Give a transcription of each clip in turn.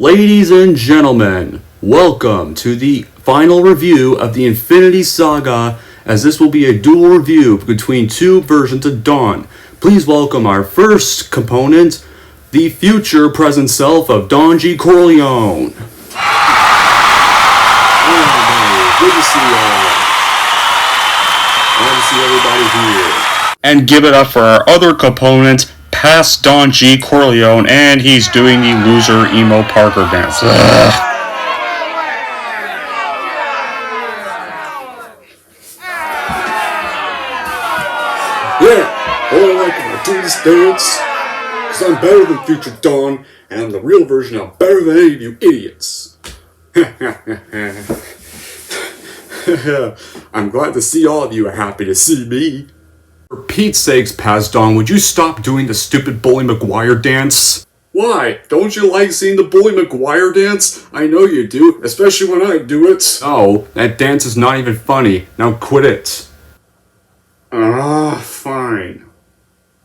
Ladies and gentlemen, welcome to the final review of the Infinity Saga, as this will be a dual review between two versions of Dawn. Please welcome our first component, the future present self of Don G. Corleone. Good to see y'all. Glad to see everybody here. And give it up for our other component, past Don G. Corleone, and he's doing the loser emo Parker dance. Ugh. Yeah, all I like when I do this dance, because I'm better than future Dawn, and I'm the real version of better than any of you idiots. I'm glad to see all of you are happy to see me. For Pete's sakes, past Dawn, would you stop doing the stupid Bully Maguire dance? Why? Don't you like seeing the Bully Maguire dance? I know you do, especially when I do it. Oh, that dance is not even funny. Now quit it. Fine.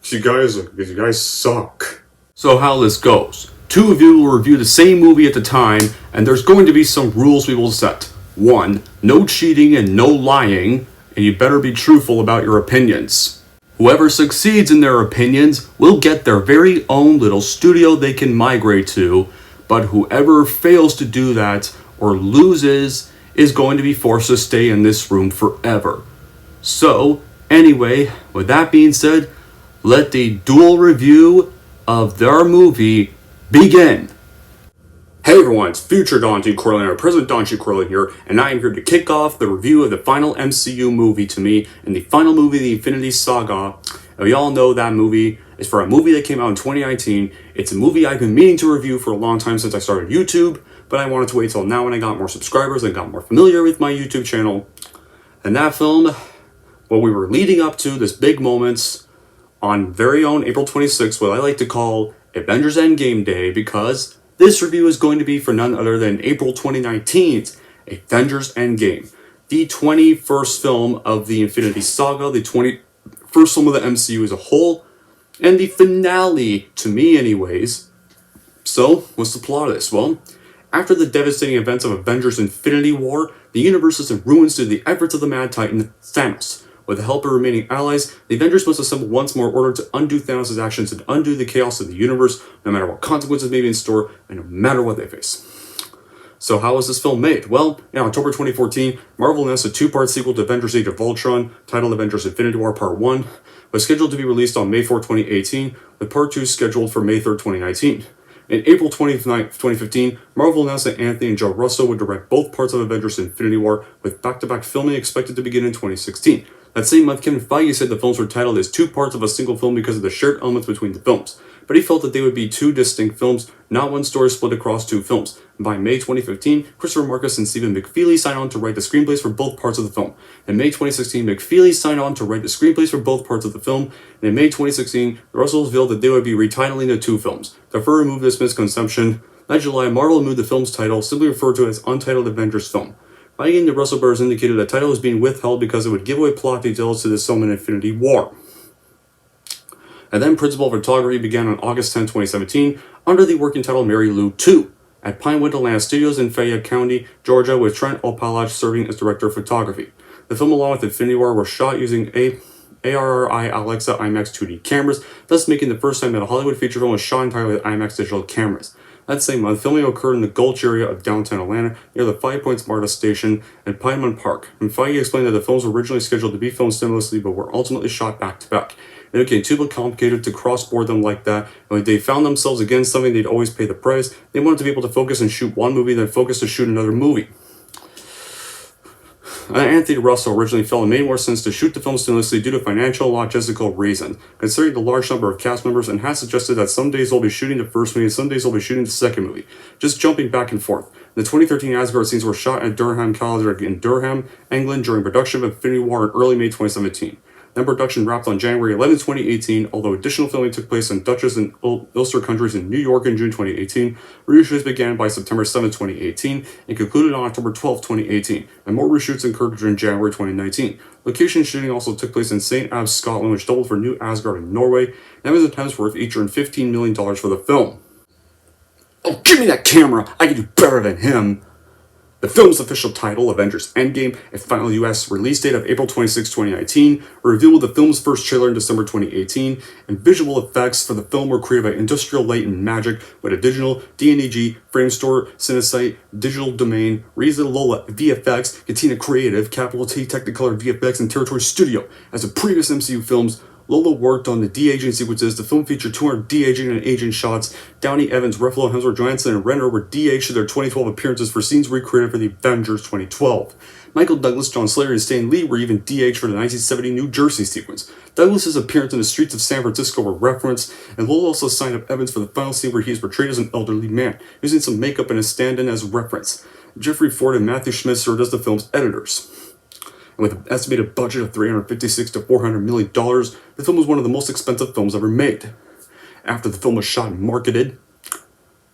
You guys suck. So how this goes. Two of you will review the same movie at the time, and there's going to be some rules we will set. 1. No cheating and no lying, and you better be truthful about your opinions. Whoever succeeds in their opinions will get their very own little studio they can migrate to, but whoever fails to do that or loses is going to be forced to stay in this room forever. So, anyway, with that being said, let the dual review of their movie begin. Hey everyone, it's future Don G. Corleone, or present Don G. Corleone here, and I am here to kick off the review of the final MCU movie to me, and the final movie, the Infinity Saga. And we all know that movie is for a movie that came out in 2019. It's a movie I've been meaning to review for a long time since I started YouTube, but I wanted to wait till now when I got more subscribers and got more familiar with my YouTube channel. And that film, well, we were leading up to this big moment on very own April 26th, what I like to call Avengers ENDGAME Day, because this review is going to be for none other than April 2019's Avengers ENDGAME, the 21st film of the Infinity Saga, the 21st film of the MCU as a whole, and the finale, to me anyways. So, what's the plot of this? Well, after the devastating events of Avengers Infinity War, the universe is in ruins due to the efforts of the Mad Titan, Thanos. With the help of remaining allies, the Avengers must assemble once more in order to undo Thanos' actions and undo the chaos of the universe, no matter what consequences may be in store, and no matter what they face. So how was this film made? Well, in October 2014, Marvel announced a two-part sequel to Avengers Age of Ultron, titled Avengers Infinity War Part 1, was scheduled to be released on May 4, 2018, with Part 2 scheduled for May 3, 2019. In April 29, 2015, Marvel announced that Anthony and Joe Russo would direct both parts of Avengers Infinity War, with back-to-back filming expected to begin in 2016. That same month, Kevin Feige said the films were titled as two parts of a single film because of the shared elements between the films, but he felt that they would be two distinct films, not one story split across two films. And by May 2015, Christopher Marcus and Stephen McFeely signed on to write the screenplays for both parts of the film. In May 2016, McFeely signed on to write the screenplays for both parts of the film, and in May 2016, the Russells revealed that they would be retitling the two films. To further remove this misconception, that July, Marvel removed the film's title, simply referred to as Untitled Avengers Film. Feige and the Russell brothers indicated the title was being withheld because it would give away plot details to this film in Infinity War. And then principal photography began on August 10, 2017, under the working title Mary Lou 2, at Pinewood Atlanta Studios in Fayette County, Georgia, with Trent Opalach serving as director of photography. The film, along with Infinity War, were shot using ARRI Alexa IMAX 2D cameras, thus making the first time that a Hollywood feature film was shot entirely with IMAX digital cameras. That same month, filming occurred in the Gulch area of downtown Atlanta, near the Five Points MARTA station and Pineman Park. And Feige explained that the films were originally scheduled to be filmed seamlessly, but were ultimately shot back-to-back. It became too complicated to cross-board them like that, and when they found themselves against something they'd always pay the price, they wanted to be able to focus and shoot one movie, then focus to shoot another movie. Anthony Russell originally felt it made more sense to shoot the film seamlessly due to financial and logistical reasons, considering the large number of cast members, and has suggested that some days they'll be shooting the first movie and some days they'll be shooting the second movie, just jumping back and forth. The 2013 Asgard scenes were shot at Durham College in Durham, England during production of Infinity War in early May 2017. Then production wrapped on January 11, 2018, although additional filming took place in Dutchess and Ulster countries in New York in June 2018. Reshoots began by September 7, 2018, and concluded on October 12, 2018, and more reshoots occurred during January 2019. Location shooting also took place in St. Abbs, Scotland, which doubled for New Asgard in Norway, and was attempts worth each earned $15 million for the film. Okay. Give me that camera! I can do better than him! The film's official title, Avengers Endgame, and final US release date of April 26, 2019, were revealed with the film's first trailer in December 2018, and visual effects for the film were created by Industrial Light and Magic with a digital, DNEG, Framestore, Cinesite, Digital Domain, Reza Lola VFX, Katina Creative, Capital T Technicolor VFX, and Territory Studio. As with previous MCU films, Lola worked on the de-aging sequences. The film featured 200 de-aging and aging shots. Downey, Evans, Ruffalo, Hemsworth, Johansson, and Renner were de-aged to their 2012 appearances for scenes recreated for the Avengers 2012. Michael Douglas, John Slater, and Stan Lee were even de-aged for the 1970 New Jersey sequence. Douglas's appearance in the streets of San Francisco were referenced, and Lola also signed up Evans for the final scene where he is portrayed as an elderly man, using some makeup and a stand-in as reference. Jeffrey Ford and Matthew Schmidt served as the film's editors. And with an estimated budget of $356 to $400 million, the film was one of the most expensive films ever made. After the film was shot and marketed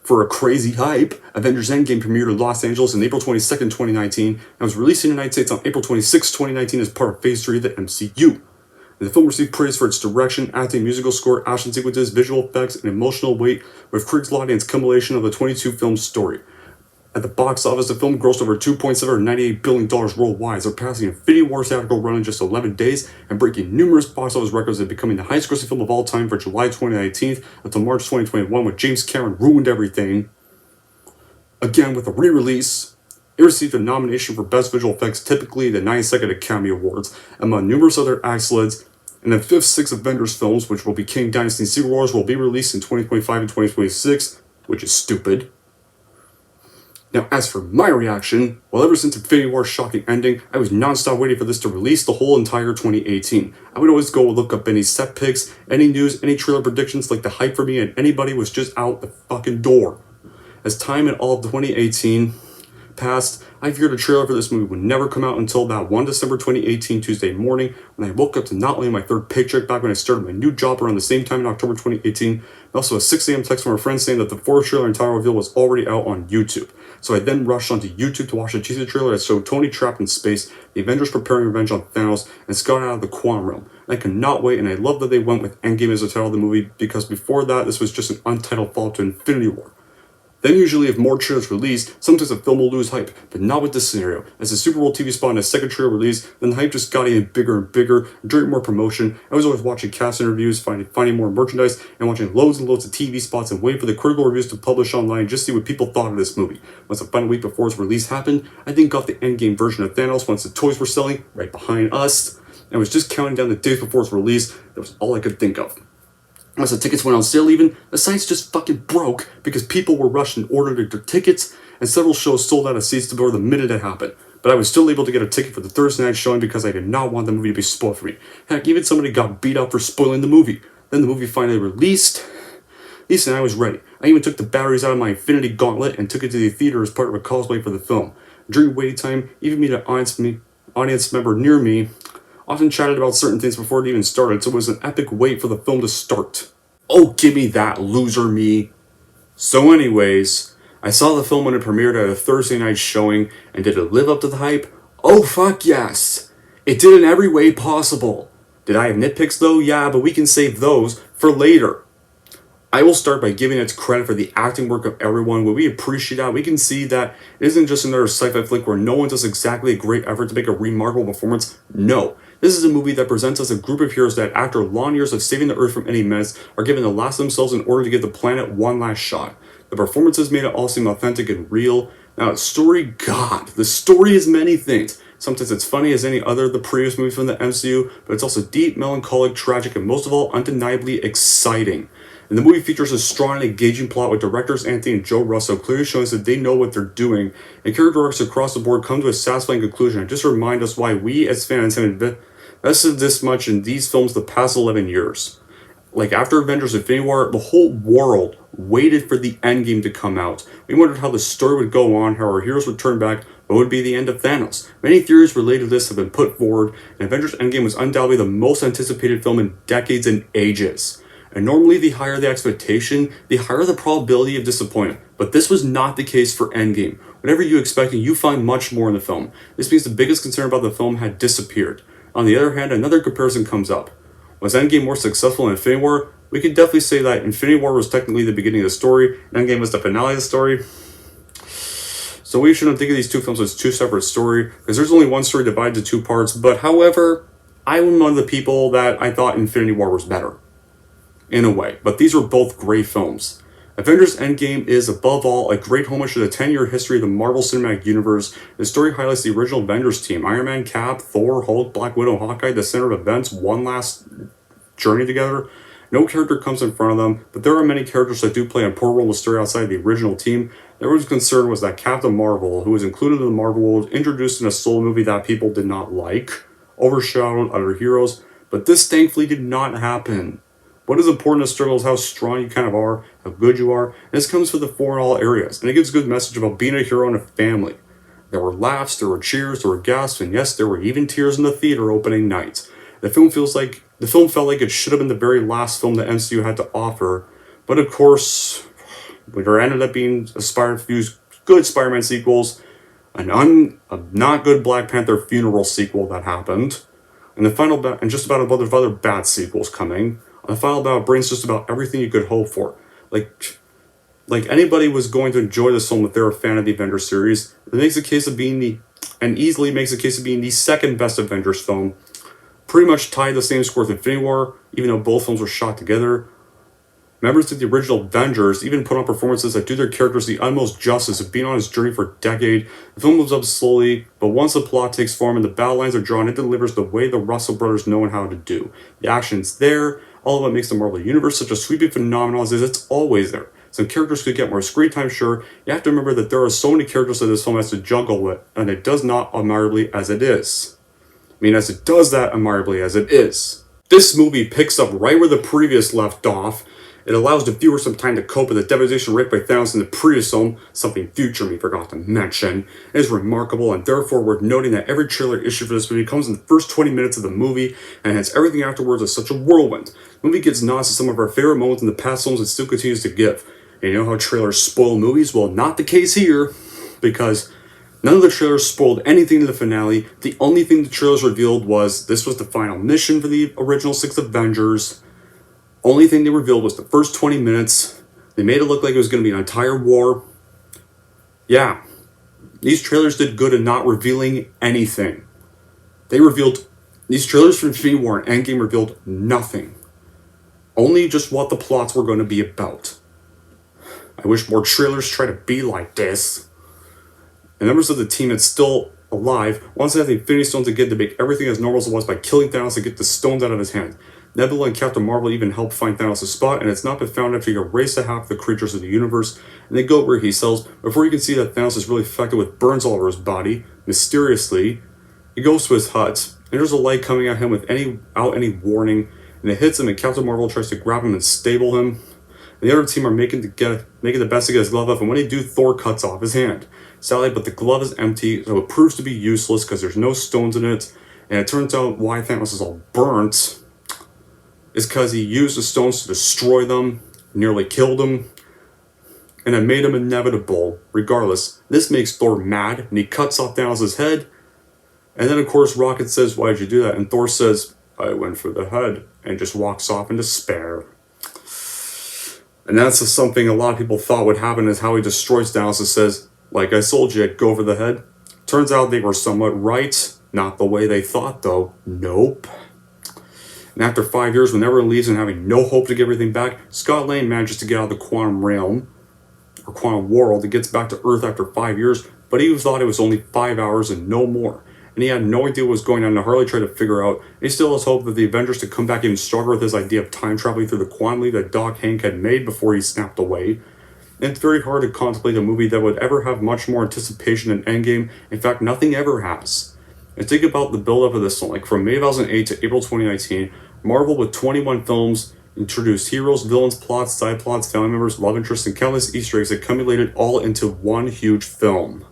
for a crazy hype, Avengers Endgame premiered in Los Angeles on April 22, 2019, and was released in the United States on April 26, 2019 as part of Phase 3 of the MCU. And the film received praise for its direction, acting, musical score, action sequences, visual effects, and emotional weight, with critics lauding its culmination of the 22-film story. At the box office, the film grossed over $2.798 billion worldwide, surpassing Infinity War's theatrical run in just 11 days and breaking numerous box office records and becoming the highest grossing film of all time for July 2019 until March 2021 when James Cameron ruined everything. Again, with a re-release, it received a nomination for Best Visual Effects, typically the 92nd Academy Awards, among numerous other accolades. And the fifth, six Avengers films, which will be King Dynasty and Secret Wars, will be released in 2025 and 2026, which is stupid. Now, as for my reaction, well, ever since Infinity War's shocking ending, I was non-stop waiting for this to release the whole entire 2018. I would always go look up any set pics, any news, any trailer predictions, like the hype for me and anybody was just out the fucking door. As time in all of 2018 passed, I feared a trailer for this movie would never come out until that one December 2018 Tuesday morning when I woke up to not only my third paycheck back when I started my new job around the same time in October 2018, but also a 6 a.m. text from a friend saying that the fourth trailer and title reveal was already out on YouTube. So I then rushed onto YouTube to watch the teaser trailer that showed Tony trapped in space, the Avengers preparing revenge on Thanos, and Scott out of the quantum realm. I cannot wait, and I love that they went with Endgame as the title of the movie, because before that, this was just an untitled follow to Infinity War. Then usually if more trailers release, sometimes a film will lose hype, but not with this scenario. As the Super Bowl TV spot and a second trailer release, then the hype just got even bigger and bigger. During more promotion, I was always watching cast interviews, finding more merchandise, and watching loads and loads of TV spots and waiting for the critical reviews to publish online just to see what people thought of this movie. Once the final week before its release happened, I then got the Endgame version of Thanos once the toys were selling right behind us, and I was just counting down the days before its release. That was all I could think of. Once the tickets went on sale even, the sites just fucking broke because people were rushed and ordered their tickets, and several shows sold out of seats to door the minute it happened. But I was still able to get a ticket for the Thursday night showing because I did not want the movie to be spoiled for me. Heck, even somebody got beat up for spoiling the movie. Then the movie finally released. At least I was ready. I even took the batteries out of my Infinity Gauntlet and took it to the theater as part of a cosplay for the film. During waiting time, even me, the audience member near me, often chatted about certain things before it even started, so it was an epic wait for the film to start. Oh, give me that, loser me. So anyways, I saw the film when it premiered at a Thursday night showing, and did it live up to the hype? Oh fuck yes! It did in every way possible. Did I have nitpicks though? Yeah, but we can save those for later. I will start by giving it credit for the acting work of everyone. When we appreciate that, we can see that it isn't just another sci-fi flick where no one does exactly a great effort to make a remarkable performance. No, this is a movie that presents us a group of heroes that, after long years of saving the Earth from any menace, are given the last of themselves in order to give the planet one last shot. The performances made it all seem authentic and real. Now, the story, God, the story is many things. Sometimes it's funny as any other of the previous movies from the MCU, but it's also deep, melancholic, tragic, and most of all, undeniably exciting. And the movie features a strong and engaging plot with directors Anthony and Joe Russo clearly showing us that they know what they're doing, and character arcs across the board come to a satisfying conclusion and just remind us why we as fans have invested this much in these films the past 11 years. Like after Avengers Infinity War, the whole world waited for the Endgame to come out. We wondered how the story would go on, how our heroes would turn back, what would be the end of Thanos. Many theories related to this have been put forward, and Avengers Endgame was undoubtedly the most anticipated film in decades and ages. And normally the higher the expectation, the higher the probability of disappointment. But this was not the case for Endgame. Whatever you expected, you find much more in the film. This means the biggest concern about the film had disappeared. On the other hand, another comparison comes up. Was Endgame more successful than Infinity War? We could definitely say that Infinity War was technically the beginning of the story, and Endgame was the finale of the story. So we shouldn't think of these two films as two separate stories, because there's only one story divided into two parts. But however, I'm one of the people that I thought Infinity War was better, in a way. But these were both great films. Avengers Endgame is, above all, a great homage to the 10-year history of the Marvel Cinematic Universe. The story highlights the original Avengers team, Iron Man, Cap, Thor, Hulk, Black Widow, Hawkeye, the center of events, one last journey together. No character comes in front of them, but there are many characters that do play an important role in the story outside of the original team. Everyone's concern was that Captain Marvel, who was included in the Marvel world, introduced in a solo movie that people did not like, overshadowed other heroes, but this thankfully did not happen. What is important to struggle is how strong you kind of are, how good you are, and this comes from the fore in all areas, and it gives a good message about being a hero and a family. There were laughs, there were cheers, there were gasps, and yes, there were even tears in the theater opening night. The film felt like it should have been the very last film the MCU had to offer, but of course, there ended up being a few good Spider-Man sequels, a not good Black Panther funeral sequel that happened, and and just about a bunch of other bad sequels coming. The final battle brings just about everything you could hope for. Like anybody was going to enjoy this film if they're a fan of the Avengers series. It makes a case of being easily makes a case of being the second best Avengers film. Pretty much tied the same score with Infinity War, even though both films were shot together. Members of the original Avengers even put on performances that do their characters the utmost justice of being on his journey for a decade. The film moves up slowly, but once the plot takes form and the battle lines are drawn, it delivers the way the Russell brothers know how to do. The action's there. All of what makes the Marvel Universe such a sweeping phenomenon is it's always there. Some characters could get more screen time, sure. You have to remember that there are so many characters that this film has to juggle with, and it does not admirably as it is. As it does that admirably as it is. This movie picks up right where the previous left off. It allows the viewer some time to cope with the devastation wreaked by Thanos in the previous film, something future me forgot to mention. It is remarkable and therefore worth noting that every trailer issued for this movie comes in the first 20 minutes of the movie, and hence everything afterwards is such a whirlwind. The movie gets nods to some of our favorite moments in the past films and still continues to give. And you know how trailers spoil movies? Well, not the case here, because none of the trailers spoiled anything in the finale. The only thing the trailers revealed was this was the final mission for the original 6 Avengers. Only thing they revealed was the first 20 minutes. They made it look like it was going to be an entire war. Yeah, these trailers did good in not revealing anything. These trailers for Infinity War and Endgame revealed nothing. Only just what the plots were going to be about. I wish more trailers try to be like this. And members of the team that's still alive wants to have the Infinity Stones again to make everything as normal as it was by killing Thanos and get the stones out of his hand. Nebula and Captain Marvel even help find Thanos' spot, and it's not been found after you erase half the creatures of the universe, and they go where he sells. Before you can see that Thanos is really affected with burns all over his body, mysteriously, he goes to his hut, and there's a light coming at him without any warning, and it hits him, and Captain Marvel tries to grab him and stable him. And the other team are making the best to get his glove off, and when they do, Thor cuts off his hand. Sadly, but the glove is empty, so it proves to be useless because there's no stones in it, and it turns out why Thanos is all burnt is because he used the stones to destroy them, nearly killed him, and it made him inevitable. Regardless, this makes Thor mad, and he cuts off Thanos' head, and then of course Rocket says, "Why did you do that?" And Thor says, "I went for the head," and just walks off in despair. And that's just something a lot of people thought would happen, is how he destroys Thanos and says, "Like I told you, I'd go for the head." Turns out they were somewhat right. Not the way they thought, though. Nope. And after 5 years, when everyone leaves and having no hope to get everything back, Scott Lang manages to get out of the quantum realm, or quantum world. He gets back to Earth after 5 years, but he thought it was only 5 hours and no more. And he had no idea what was going on, and Harley tried to figure out. And he still has hope that the Avengers to come back even stronger with his idea of time traveling through the quantum leap that Doc Hank had made before he snapped away. And it's very hard to contemplate a movie that would ever have much more anticipation than Endgame. In fact, nothing ever has. And think about the build-up of this one. Like from May 2008 to April 2019, Marvel with 21 films introduced heroes, villains, plots, side plots, family members, love interests, and countless Easter eggs that accumulated all into one huge film.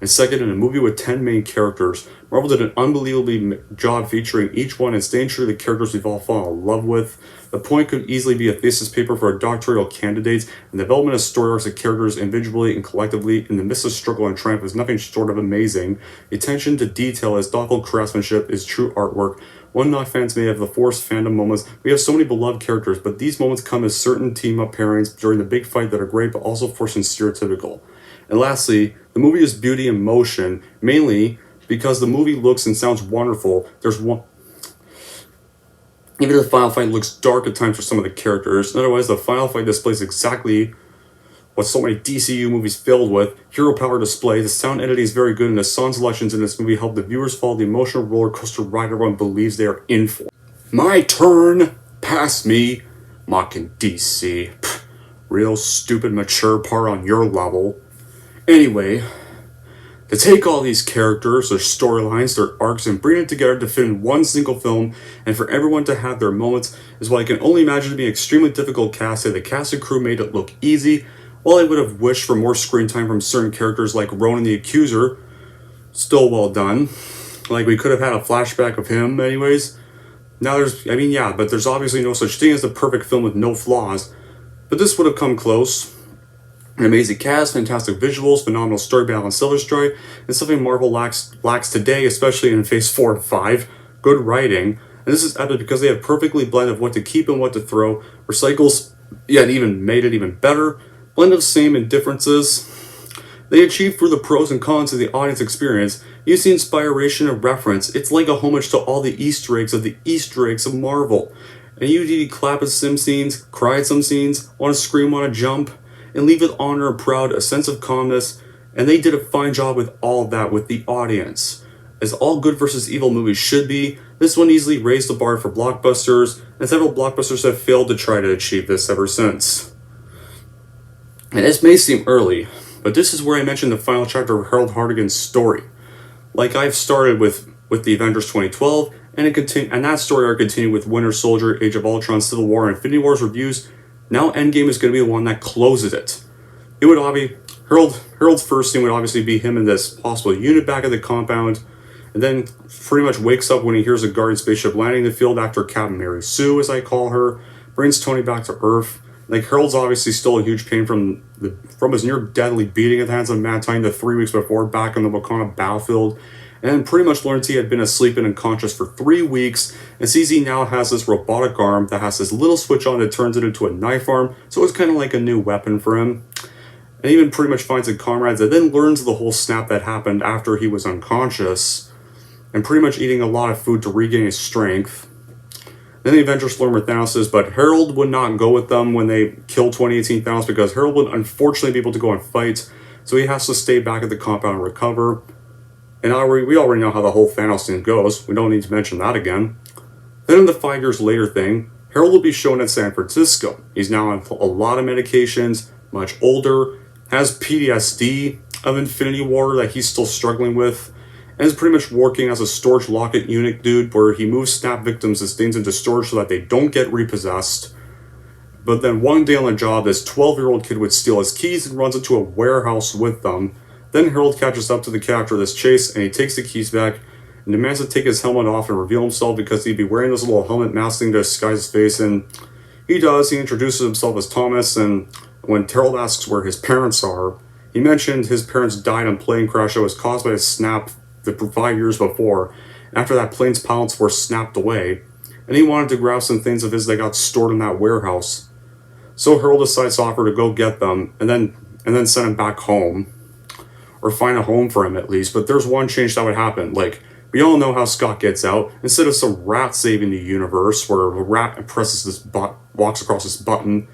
And second, in a movie with 10 main characters, Marvel did an unbelievable job featuring each one and staying true to the characters we've all fallen in love with. The point could easily be a thesis paper for a doctoral candidate, and the development of story arcs of characters individually and collectively in the midst of struggle and triumph is nothing short of amazing. The attention to detail as thoughtful craftsmanship is true artwork. One not fans may have the forced fandom moments. We have so many beloved characters, but these moments come as certain team-up pairings during the big fight that are great, but also forced and stereotypical. And lastly, the movie is beauty in motion, mainly because the movie looks and sounds wonderful. There's one... Even the final fight looks dark at times for some of the characters. Otherwise, the final fight displays exactly what so many DCU movies filled with. Hero power display, the sound editing is very good, and the song selections in this movie help the viewers follow the emotional roller coaster ride everyone believes they are in for. My turn! Pass me! Mocking DC. Pfft, real stupid mature part on your level. Anyway, to take all these characters, their storylines, their arcs, and bring it together to fit in one single film, and for everyone to have their moments, is what I can only imagine to be an extremely difficult cast. The cast and crew made it look easy. While I would have wished for more screen time from certain characters like Ronan the Accuser, still well done. Like, we could have had a flashback of him anyways. Now but there's obviously no such thing as the perfect film with no flaws. But this would have come close. An amazing cast, fantastic visuals, phenomenal story by Alan Silverstone, and something Marvel lacks today, especially in Phase 4 and 5. Good writing. And this is epic because they have perfectly blended what to keep and what to throw, recycles, yet even made it even better. Blend of same and differences. They achieve through the pros and cons of the audience experience. You see inspiration and reference. It's like a homage to all the Easter eggs of Marvel. And you need to clap at some scenes, cry at some scenes, want to scream, want to jump, and leave with honor and proud, a sense of calmness. And they did a fine job with all of that with the audience. As all good versus evil movies should be, this one easily raised the bar for blockbusters, and several blockbusters have failed to try to achieve this ever since. And this may seem early, but this is where I mentioned the final chapter of Harold Hartigan's story. Like I've started with the Avengers 2012, and that story arc continued with Winter Soldier, Age of Ultron, Civil War, and Infinity War's reviews. Now Endgame is going to be the one that closes it. It would obviously Harold's first scene would obviously be him in this possible unit back at the compound, and then pretty much wakes up when he hears a Guardian spaceship landing the field after Captain Mary Sue, as I call her, brings Tony back to Earth. Like, Harold's obviously still in huge pain from his near-deadly beating at the hands of Mad Titan the 3 weeks before back on the Wakanda battlefield, and then pretty much learns he had been asleep and unconscious for 3 weeks, and sees he now has this robotic arm that has this little switch on that turns it into a knife arm, so it's kind of like a new weapon for him. And even pretty much finds a comrades that then learns the whole snap that happened after he was unconscious, and pretty much eating a lot of food to regain his strength. Then the Avengers learn where Thanos is, but Harold would not go with them when they killed 2018 Thanos because Harold would unfortunately be able to go and fight, so he has to stay back at the compound and recover. And we already know how the whole Thanos thing goes. We don't need to mention that again. Then in the 5 years later thing, Harold will be shown at San Francisco. He's now on a lot of medications, much older, has PTSD of Infinity War that he's still struggling with, and is pretty much working as a storage locket unit dude where he moves snap victims as things into storage so that they don't get repossessed. But then one day on the job, this 12-year-old kid would steal his keys and runs into a warehouse with them. Then Harold catches up to the character of this chase, and he takes the keys back and demands to take his helmet off and reveal himself because he'd be wearing this little helmet mask thing to disguise his face, and he does. He introduces himself as Thomas, and when Harold asks where his parents are, he mentioned his parents died in a plane crash that was caused by a snap the 5 years before, after that plane's pilots were snapped away, and he wanted to grab some things of his that got stored in that warehouse. So Harold decides to offer to go get them, and then send him back home, or find a home for him at least. But there's one change that would happen. Like, we all know how Scott gets out. Instead of some rat saving the universe, where a rat walks across this button,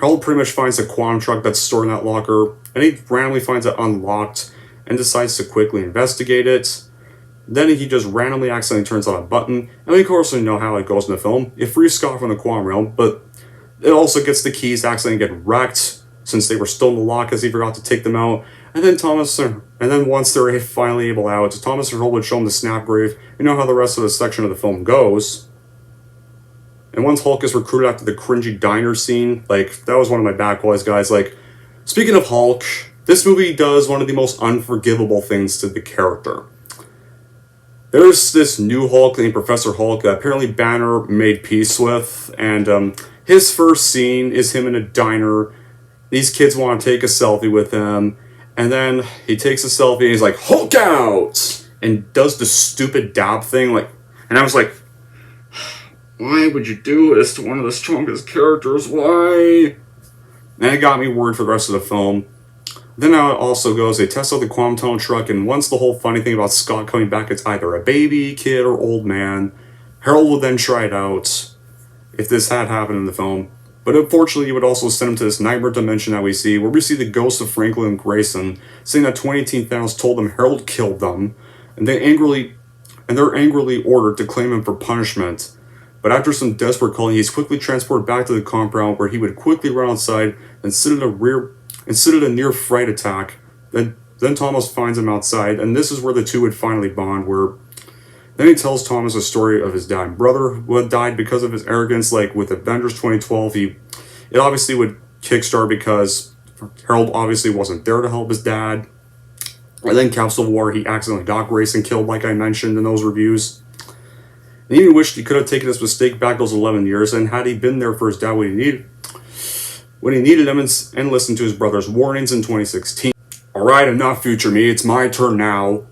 Harold pretty much finds the quantum truck that's stored in that locker, and he randomly finds it unlocked, and decides to quickly investigate it. Then he just randomly accidentally turns on a button, and we of course know how it goes in the film. It frees Scott from the quantum realm, but it also gets the keys to accidentally get wrecked, since they were still in the lock because he forgot to take them out. And then once they're finally able out, Thomas and Harold would show him the Snapgrave. You know how the rest of the section of the film goes. And once Hulk is recruited after the cringy diner scene, like, that was one of my bad boys, guys. Like, speaking of Hulk, this movie does one of the most unforgivable things to the character. There's this new Hulk named Professor Hulk that apparently Banner made peace with, and his first scene is him in a diner. These kids want to take a selfie with him, and then he takes a selfie and he's like, Hulk out! And does the stupid dab thing, like, and I was like, Why would you do this to one of the strongest characters? Why? And it got me worried for the rest of the film. Then how it also goes, they test out the quantum tunnel truck, and once the whole funny thing about Scott coming back, it's either a baby, kid, or old man. Harold would then try it out, if this had happened in the film. But unfortunately, it would also send him to this nightmare dimension that we see, where we see the ghosts of Franklin and Grayson, saying that 2018 Thanos told them Harold killed them, and they're angrily ordered to claim him for punishment. But after some desperate calling, he's quickly transported back to the compound, where he would quickly run outside and sit at a near fright attack. Then Thomas finds him outside, and this is where the two would finally bond, where then he tells Thomas a story of his dying brother who had died because of his arrogance. Like with Avengers 2012, it obviously would kickstart because Harold obviously wasn't there to help his dad. And then Capsule War, he accidentally got Grayson killed, like I mentioned in those reviews. And he even wished he could have taken his mistake back those 11 years, and had he been there for his dad when he needed him, and listened to his brother's warnings in 2016. Alright, enough future me, it's my turn now.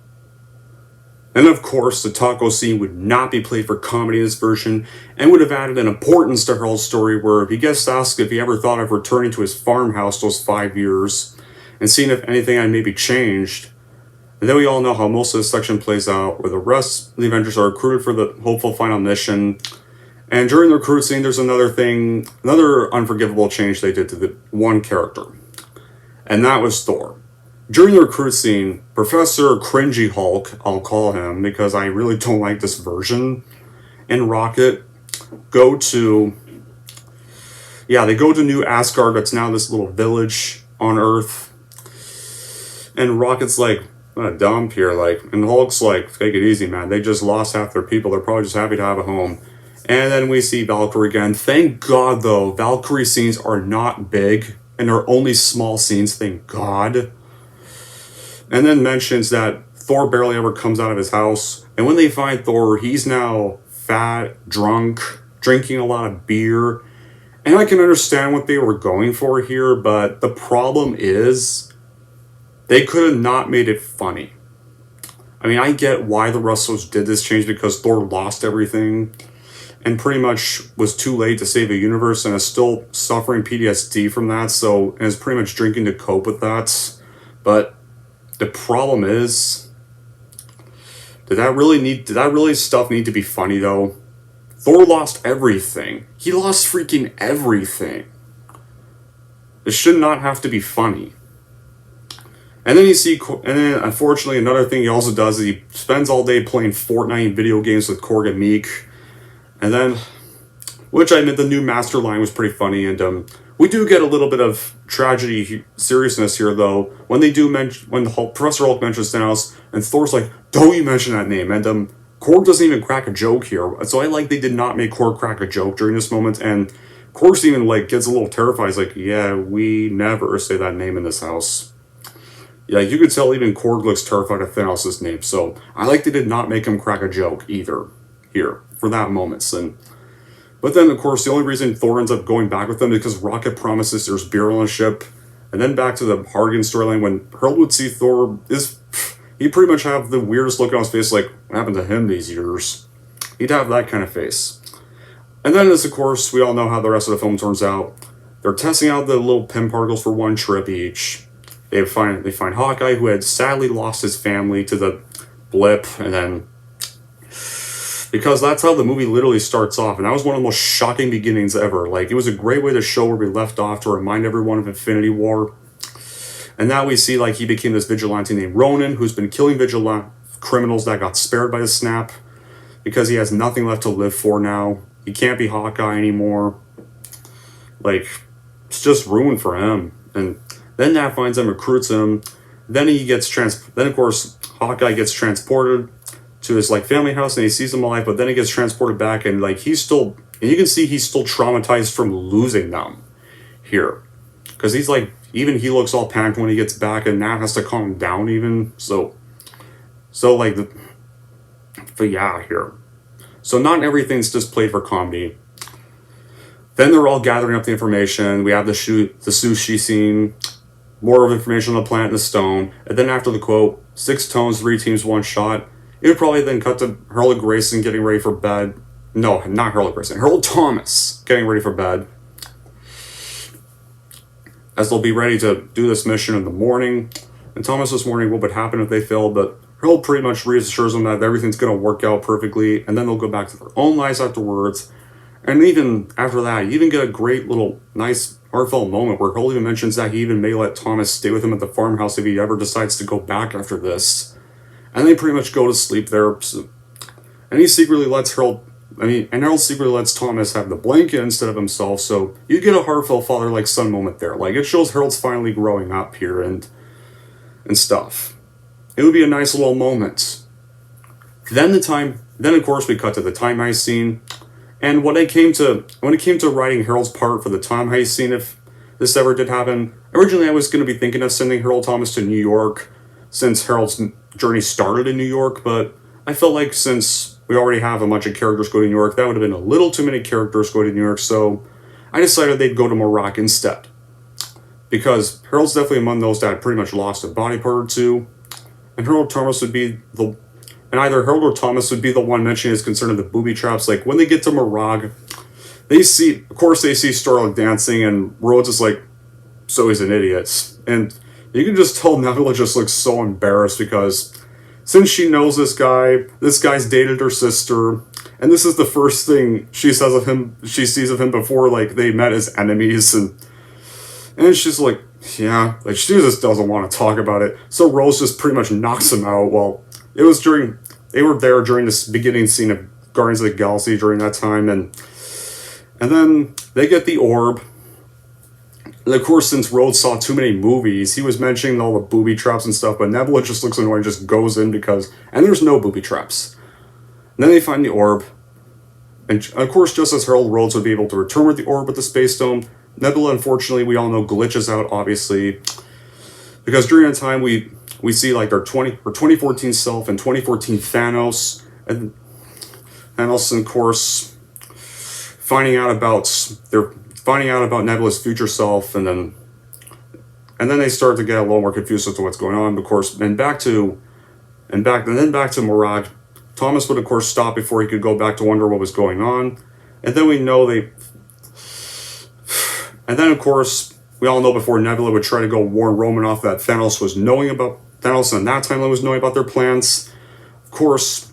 And of course, the taco scene would not be played for comedy in this version, and would have added an importance to Harold's story, where he gets asked if he ever thought of returning to his farmhouse those 5 years, and seeing if anything had maybe changed. And then we all know how most of this section plays out, where the rest of the Avengers are recruited for the hopeful final mission. And during the recruit scene, there's another unforgivable change they did to the one character. And that was Thor. During the recruit scene, Professor Cringy Hulk, I'll call him because I really don't like this version, and Rocket go to New Asgard. That's now this little village on Earth. And Rocket's like, what a dump here, and Hulk's like, take it easy, man. They just lost half their people. They're probably just happy to have a home. And then we see Valkyrie again. Thank God, though, Valkyrie scenes are not big, and they're only small scenes, thank God. And then mentions that Thor barely ever comes out of his house. And when they find Thor, he's now fat, drunk, drinking a lot of beer. And I can understand what they were going for here, but the problem is, they could have not made it funny. I mean, I get why the Russos did this change, because Thor lost everything and pretty much was too late to save a universe, and is still suffering PTSD from that, and is pretty much drinking to cope with that. But the problem is, did that really stuff need to be funny, though? Thor lost everything. He lost freaking everything. It should not have to be funny. And then unfortunately, another thing he also does is he spends all day playing Fortnite and video games with Korg and Meek. And then, which I admit the new master line was pretty funny, and we do get a little bit of tragedy seriousness here, though, when Professor Hulk mentions Thanos, and Thor's like, don't you mention that name, and Korg doesn't even crack a joke here, so I like they did not make Korg crack a joke during this moment, and Korg even gets a little terrified. He's like, yeah, we never say that name in this house. Yeah, you could tell even Korg looks terrified of Thanos' name, so I like they did not make him crack a joke either here for that moment. But then, of course, the only reason Thor ends up going back with them is because Rocket promises there's beer on the ship. And then back to the Hartigan storyline, when Harold would see Thor, he'd pretty much have the weirdest look on his face, like, what happened to him these years? He'd have that kind of face. And then, of course, we all know how the rest of the film turns out. They're testing out the little Pym particles for one trip each. They find Hawkeye, who had sadly lost his family to the blip, and then, because that's how the movie literally starts off, and that was one of the most shocking beginnings ever. It was a great way to show where we left off, to remind everyone of Infinity War. And now we see, he became this vigilante named Ronin, who's been killing criminals that got spared by the snap, because he has nothing left to live for now. He can't be Hawkeye anymore. It's just ruined for him. And then Nat finds him, recruits him. Then of course, Hawkeye gets transported to his family house, and he sees them alive, but then he gets transported back, and you can see he's still traumatized from losing them here. Because even he looks all panicked when he gets back, and Nat has to calm him down even. But yeah, here. So not everything's just played for comedy. Then they're all gathering up the information. We have the sushi scene, more of information on the planet and the stone, and then after the quote, 6 tones, 3 teams, 1 shot, it would probably then cut to Harold and Grayson getting ready for bed, No, not Harold Grayson. Harold Thomas getting ready for bed. As they'll be ready to do this mission in the morning. And Thomas is wondering what would happen if they failed, but Harold pretty much reassures them that everything's going to work out perfectly, and then they'll go back to their own lives afterwards. And even after that, you even get a great little nice heartfelt moment where Harold even mentions that he even may let Thomas stay with him at the farmhouse if he ever decides to go back after this. And they pretty much go to sleep there. And he secretly lets Harold secretly lets Thomas have the blanket instead of himself, so you get a heartfelt father-like son moment there. Like, it shows Harold's finally growing up here and stuff. It would be a nice little moment. Then of course we cut to the time heist scene. And when it came to writing Harold's part for the time heist scene, if this ever did happen, originally I was going to be thinking of sending Harold Thomas to New York, since Harold's journey started in New York, but I felt like since we already have a bunch of characters go to New York, that would have been a little too many characters go to New York, so I decided they'd go to Morocco instead. Because Harold's definitely among those that pretty much lost a body part or two, and either Harold or Thomas would be the one mentioning his concern of the booby traps. Like, when they get to Morag, they see Starlight dancing, and Rhodes is like, so he's an idiot. And you can just tell Nebula just looks so embarrassed because since she knows this guy's dated her sister, and this is the first thing she sees of him before, like, they met as enemies, and she's like, yeah, like, she just doesn't want to talk about it. So Rose just pretty much knocks him out. Well, they were there during this beginning scene of Guardians of the Galaxy during that time, and then they get the orb. And of course, since Rhodes saw too many movies, he was mentioning all the booby traps and stuff, but Nebula just looks annoyed and just goes in and there's no booby traps. And then they find the orb, and of course, just as Harold, Rhodes would be able to return with the orb with the Space Stone, Nebula, unfortunately, we all know, glitches out, obviously, because during that time, we see like her 2014 self and 2014 Thanos, and Thanos, of course, finding out about Nebula's future self, and then they start to get a little more confused as to what's going on. Of course, and back to Morag. Thomas would of course stop before he could go back to wonder what was going on, and then of course we all know before Nebula would try to go warn Romanoff that Thanos and that timeline was knowing about their plans. Of course,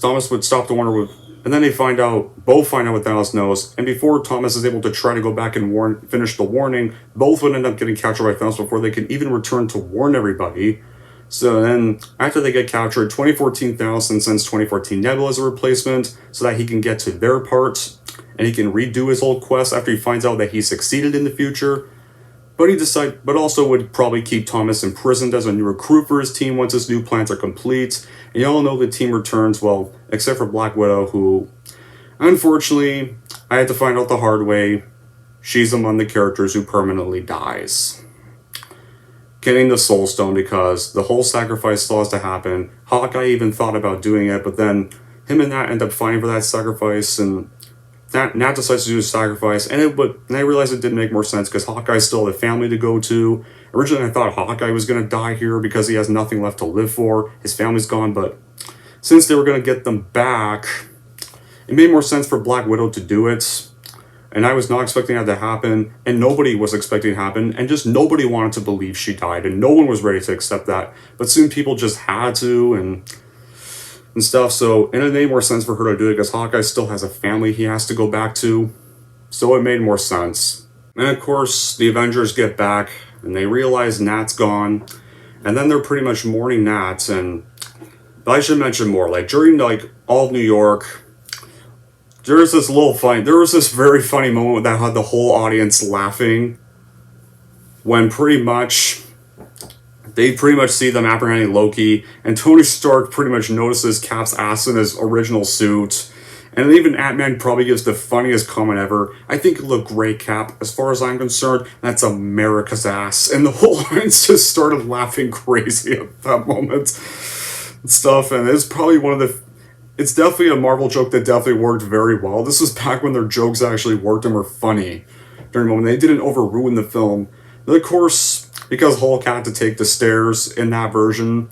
Thomas would stop to wonder and then both find out what Thanos knows, and before Thomas is able to try to go back and finish the warning, both would end up getting captured by Thanos before they can even return to warn everybody. So then, after they get captured, 2014 Thanos sends 2014 Nebula as a replacement, so that he can get to their part, and he can redo his whole quest after he finds out that he succeeded in the future. But also would probably keep Thomas imprisoned as a new recruit for his team once his new plans are complete. And you all know the team returns, well, except for Black Widow, who, unfortunately, I had to find out the hard way, she's among the characters who permanently dies. Getting the Soul Stone, because the whole sacrifice still has to happen. Hawkeye even thought about doing it, but then him and Nat end up fighting for that sacrifice, and Nat decides to do a sacrifice, and I realized it didn't make more sense because Hawkeye still had a family to go to. Originally, I thought Hawkeye was going to die here because he has nothing left to live for. His family's gone, but since they were going to get them back, it made more sense for Black Widow to do it. And I was not expecting that to happen, and nobody was expecting it to happen, and just nobody wanted to believe she died, and no one was ready to accept that. But soon people just had to, and stuff, so it made more sense for her to do it because Hawkeye still has a family he has to go back to, so it made more sense. And of course, the Avengers get back, and they realize Nat's gone, and then they're pretty much mourning Nat, but I should mention more, like, during, like, all of New York, there was this very funny moment that had the whole audience laughing, when they pretty much see them apprehending Loki, and Tony Stark pretty much notices Cap's ass in his original suit, and even Ant-Man probably gives the funniest comment ever. I think you look great, Cap. As far as I'm concerned, that's America's ass. And the whole audience just started laughing crazy at that moment and stuff, and it's probably it's definitely a Marvel joke that definitely worked very well. This was back when their jokes actually worked and were funny during the moment. They didn't over-ruin the film. And of course, because Hulk had to take the stairs in that version,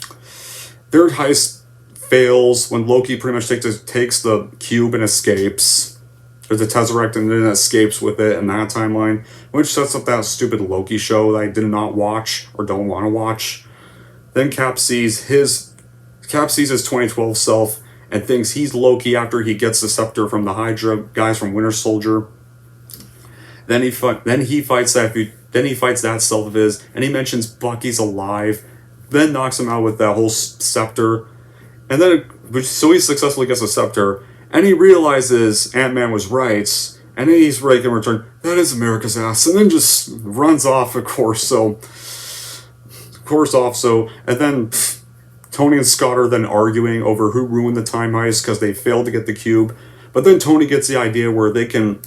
their heist fails, when Loki pretty much takes the cube and escapes. There's a Tesseract and then escapes with it in that timeline, which sets up that stupid Loki show that I did not watch or don't want to watch. Then Cap sees his 2012 self and thinks he's Loki after he gets the scepter from the Hydra guys from Winter Soldier. Then he fights that self of his, and he mentions Bucky's alive. Then knocks him out with that whole scepter, and then so he successfully gets a scepter, and he realizes Ant-Man was right, and then he's like in return, that is America's ass, and then just runs off, and then Tony and Scott are then arguing over who ruined the time heist because they failed to get the cube. But then Tony gets the idea where they can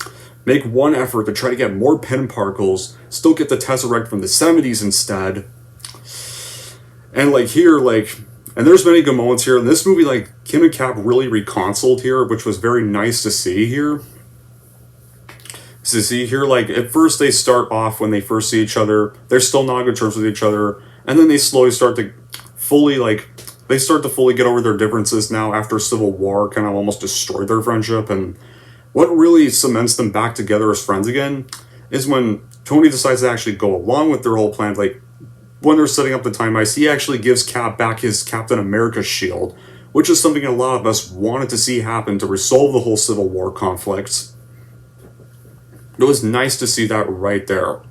make one effort to try to get more pin particles, still get the Tesseract from the 70s instead. And and there's many good moments here. In this movie, Kim and Cap really reconciled here, which was very nice to see here. At first they start off when they first see each other, they're still not on good terms with each other, and then they slowly start to fully get over their differences now after Civil War kind of almost destroyed their friendship. And what really cements them back together as friends again is when Tony decides to actually go along with their whole plan. When they're setting up the time heist, he actually gives Cap back his Captain America shield, which is something a lot of us wanted to see happen to resolve the whole Civil War conflict. It was nice to see that right there.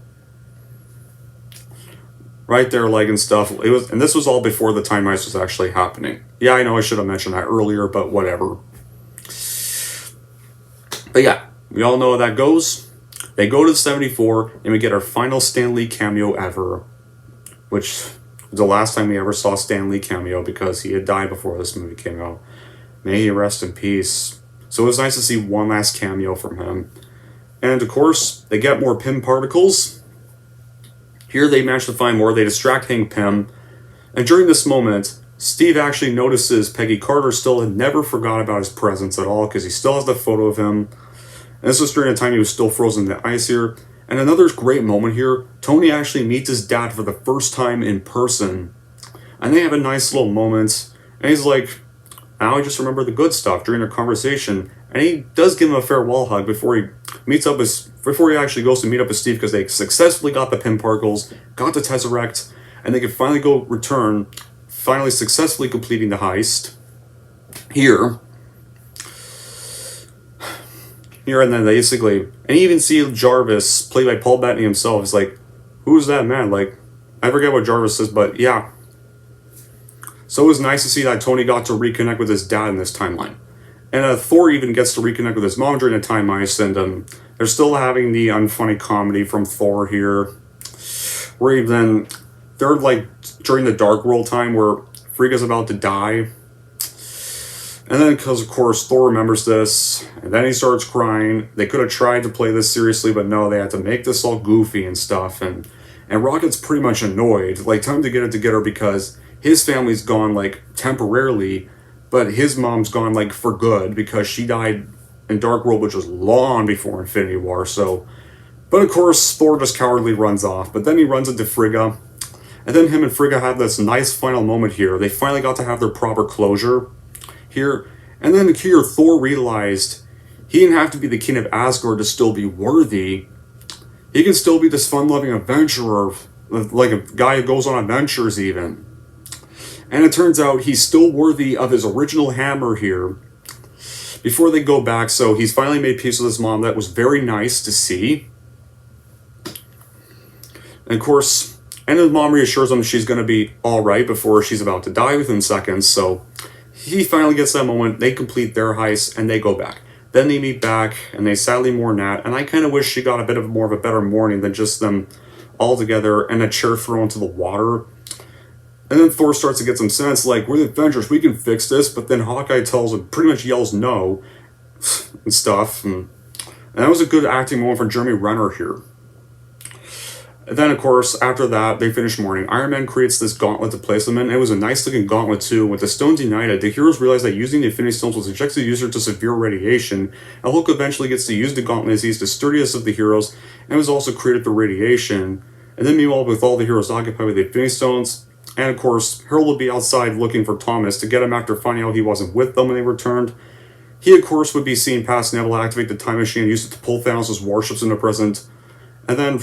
And stuff. And this was all before the time heist was actually happening. Yeah, I know I should have mentioned that earlier, but whatever. But yeah, we all know how that goes. They go to 74, and we get our final Stan Lee cameo ever, which was the last time we ever saw Stan Lee cameo because he had died before this movie came out. May he rest in peace. So it was nice to see one last cameo from him. And of course, they get more Pym particles. Here they manage to find more. They distract Hank Pym. And during this moment, Steve actually notices Peggy Carter still had never forgot about his presence at all because he still has the photo of him. And this was during the time he was still frozen in the ice here. And another great moment here, Tony actually meets his dad for the first time in person. And they have a nice little moment. And he's like, now I just remember the good stuff during their conversation. And he does give him a farewell hug before he actually goes to meet up with Steve because they successfully got the Pym particles, got the Tesseract, and they could finally go return, finally successfully completing the heist. Here, and then basically, and you even see Jarvis, played by Paul Bettany himself, is like, who's that man? I forget what Jarvis says, but yeah. So it was nice to see that Tony got to reconnect with his dad in this timeline. And Thor even gets to reconnect with his mom during the time heist, and they're still having the unfunny comedy from Thor here, where they're during the Dark World time where Frigga's about to die. And then, because of course Thor remembers this, and then he starts crying. They could have tried to play this seriously, but no, they had to make this all goofy and stuff. And Rocket's pretty much annoyed. Time to get it together because his family's gone temporarily, but his mom's gone for good because she died in Dark World, which was long before Infinity War. So, but of course Thor just cowardly runs off. But then he runs into Frigga, and then him and Frigga have this nice final moment here. They finally got to have their proper closure here. And then here Thor realized he didn't have to be the king of Asgard to still be worthy. He can still be this fun-loving adventurer, like a guy who goes on adventures even. And it turns out he's still worthy of his original hammer here before they go back. So he's finally made peace with his mom. That was very nice to see. And of course, and his mom reassures him she's going to be all right before she's about to die within seconds. So he finally gets that moment. They complete their heist and they go back. Then they meet back and they sadly mourn Nat. And I kind of wish she got a bit of more of a better mourning than just them all together and a chair thrown into the water. And then Thor starts to get some sense, we're the Avengers, we can fix this. But then Hawkeye tells him, pretty much yells no and stuff. And that was a good acting moment from Jeremy Renner here. And then, of course, after that, they finish mourning. Iron Man creates this gauntlet to place them in. It was a nice-looking gauntlet, too. With the stones united, the heroes realize that using the Infinity Stones will subject the user to severe radiation. And Hulk eventually gets to use the gauntlet as he's the sturdiest of the heroes, and was also created for radiation. And then, meanwhile, with all the heroes occupied with the Infinity Stones, And of course, Harold would be outside looking for Thomas to get him after finding out he wasn't with them when they returned. He, of course, would be seen past Nebula activate the time machine and use it to pull Thanos' warships into the present. And then,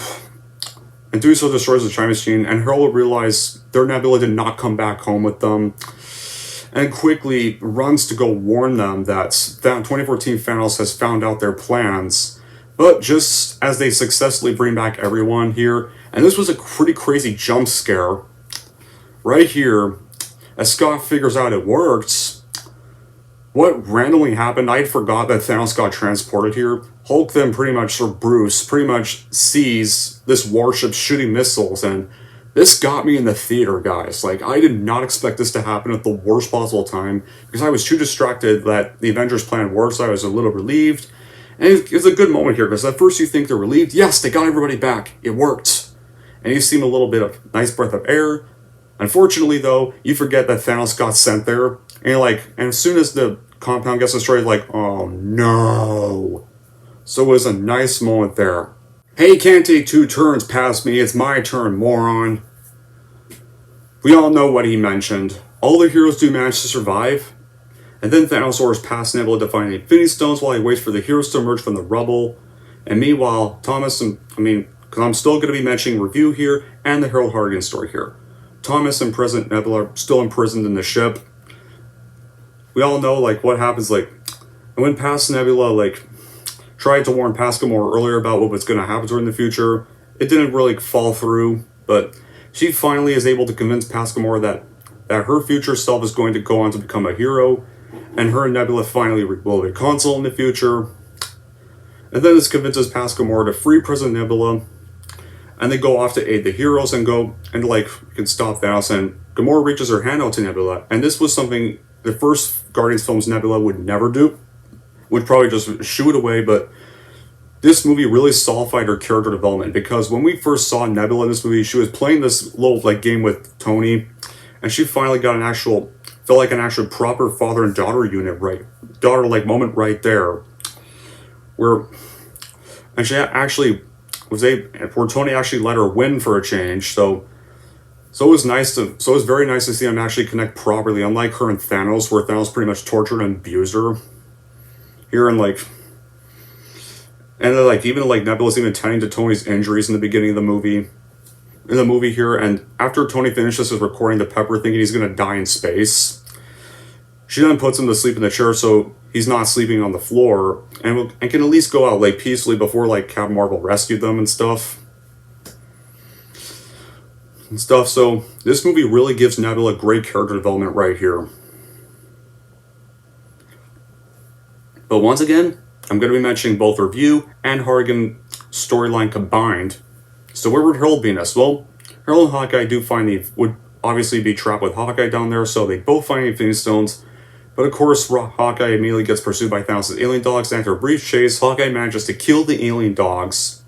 and doing so destroys the time machine, and Harold would realize their Nebula did not come back home with them, and quickly runs to go warn them that 2014 Thanos has found out their plans. But just as they successfully bring back everyone here, and this was a pretty crazy jump scare, right here, as Scott figures out it works, what randomly happened, I forgot that Thanos got transported here. Hulk then pretty much, or Bruce, pretty much sees this warship shooting missiles, and this got me in the theater, guys. Like, I did not expect this to happen at the worst possible time, because I was too distracted that the Avengers plan worked, so I was a little relieved. And it's a good moment here, because at first you think they're relieved. Yes, they got everybody back. It worked. And you see a little bit of nice breath of air. Unfortunately, though, you forget that Thanos got sent there. And as soon as the compound gets destroyed, oh no. So it was a nice moment there. Hey, can't take two turns past me. It's my turn, moron. We all know what he mentioned. All the heroes do manage to survive. And then Thanos orders past Nebula to find the Infinity Stones while he waits for the heroes to emerge from the rubble. And meanwhile, because I'm still going to be mentioning review here and the Harold Hartigan story here. Thomas and President Nebula are still imprisoned in the ship. We all know, what happens, and when past Nebula, tried to warn Pascamore earlier about what was going to happen to her in the future, it didn't really fall through, but she finally is able to convince Pascamore that her future self is going to go on to become a hero, and her and Nebula finally will reconcile in the future. And then this convinces Pascamore to free President Nebula, and they go off to aid the heroes and can stop Thanos, and Gamora reaches her hand out to Nebula, and this was something the first Guardians films Nebula would never do, would probably just shoo it away, but this movie really solidified her character development, because when we first saw Nebula in this movie, she was playing this little game with Tony, and she finally got felt like an actual proper father and daughter unit, moment right there, where she actually where Tony actually let her win for a change, so it was very nice to see him actually connect properly, unlike her and Thanos, where Thanos pretty much tortured and abused her. Here and Nebula's even tending to Tony's injuries in the beginning of the movie. In the movie here, and after Tony finishes his recording to Pepper thinking he's gonna die in space, she then puts him to sleep in the chair so he's not sleeping on the floor, and can at least go out peacefully before Captain Marvel rescued them and stuff. So this movie really gives Nebula great character development right here. But once again, I'm going to be mentioning both review and Hartigan storyline combined. So where would Harold be in this? Well, Harold and Hawkeye would obviously be trapped with Hawkeye down there, so they both find the Infinity Stones. But of course, Hawkeye immediately gets pursued by Thanos' alien dogs, and after a brief chase, Hawkeye manages to kill the alien dogs.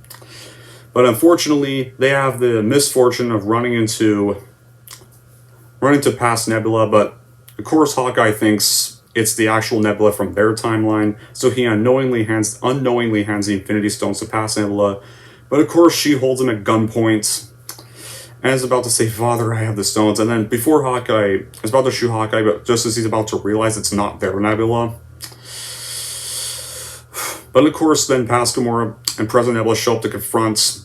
But unfortunately, they have the misfortune of running into past Nebula, but of course Hawkeye thinks it's the actual Nebula from their timeline, so he unknowingly hands the Infinity Stones to past Nebula. But of course she holds him at gunpoint, and is about to say, "Father, I have the stones," and then before Hawkeye is about to shoot Hawkeye, but just as he's about to realize it's not their Nebula. But of course, then Pascamore and President Nebula show up to confront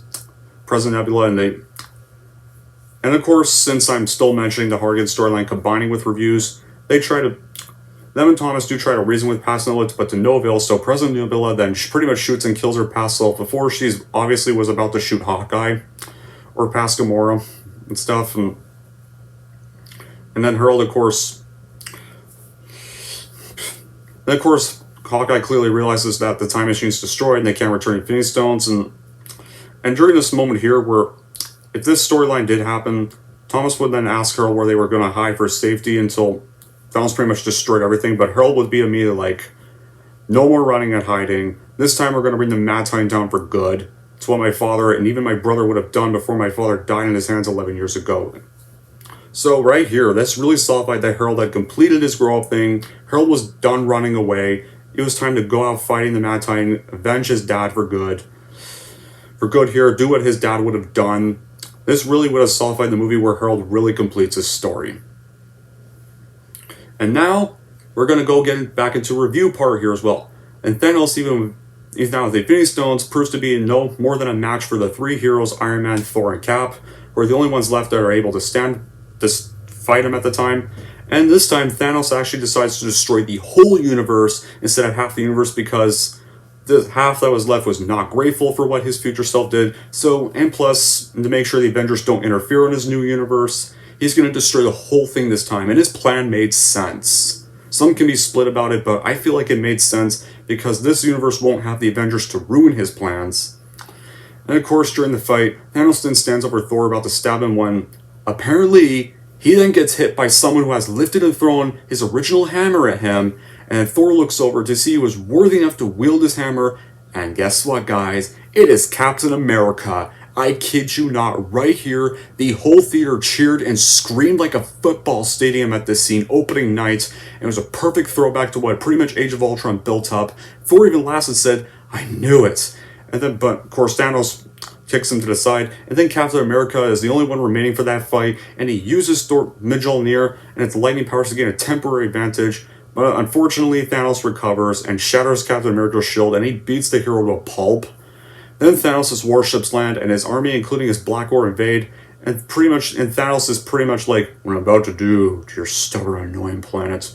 President Nebula, and of course, since I'm still mentioning the Hartigan storyline combining with reviews, them and Thomas do try to reason with past Nebula, but to no avail, so President Nebula then pretty much shoots and kills her past self before she's obviously was about to shoot Hawkeye, or Pascamore, and stuff, and then Harold, of course, Hawkeye clearly realizes that the time machine is destroyed and they can't return Infinity Stones, and during this moment here, where if this storyline did happen, Thomas would then ask Harold where they were going to hide for safety until Thanos pretty much destroyed everything, but Harold would be immediately no more running and hiding. This time we're going to bring the Mad Titan down for good. It's what my father and even my brother would have done before my father died in his hands 11 years ago. So right here, this really solidified that Harold had completed his grow-up thing. Harold was done running away. It was time to go out fighting the Mad Titan, avenge his dad for good. For good here, do what his dad would have done. This really would have solidified the movie where Harold really completes his story. And now, we're going to go get back into review part here as well. And Thanos, even now with the Infinity Stones, proves to be no more than a match for the three heroes, Iron Man, Thor, and Cap, who are the only ones left that are able to fight him at the time. And this time, Thanos actually decides to destroy the whole universe instead of half the universe, because the half that was left was not grateful for what his future self did. So, and plus, to make sure the Avengers don't interfere in his new universe, he's going to destroy the whole thing this time. And his plan made sense. Some can be split about it, but I feel like it made sense because this universe won't have the Avengers to ruin his plans. And of course, during the fight, Thanos then stands over Thor about to stab him when, apparently, he then gets hit by someone who has lifted and thrown his original hammer at him, and Thor looks over to see he was worthy enough to wield his hammer, and guess what, guys? It is Captain America. I kid you not, right here, the whole theater cheered and screamed like a football stadium at this scene opening night, and it was a perfect throwback to what pretty much Age of Ultron built up. Thor even laughed and said, "I knew it." And then, but of course, Thanos kicks him to the side, and then Captain America is the only one remaining for that fight, and he uses Thor Mjolnir and its lightning powers to gain a temporary advantage. But unfortunately, Thanos recovers and shatters Captain America's shield, and he beats the hero to a pulp. Then Thanos' warships land, and his army, including his Black Order, invade. And Thanos is pretty much like, "What I'm about to do to your stubborn, annoying planet,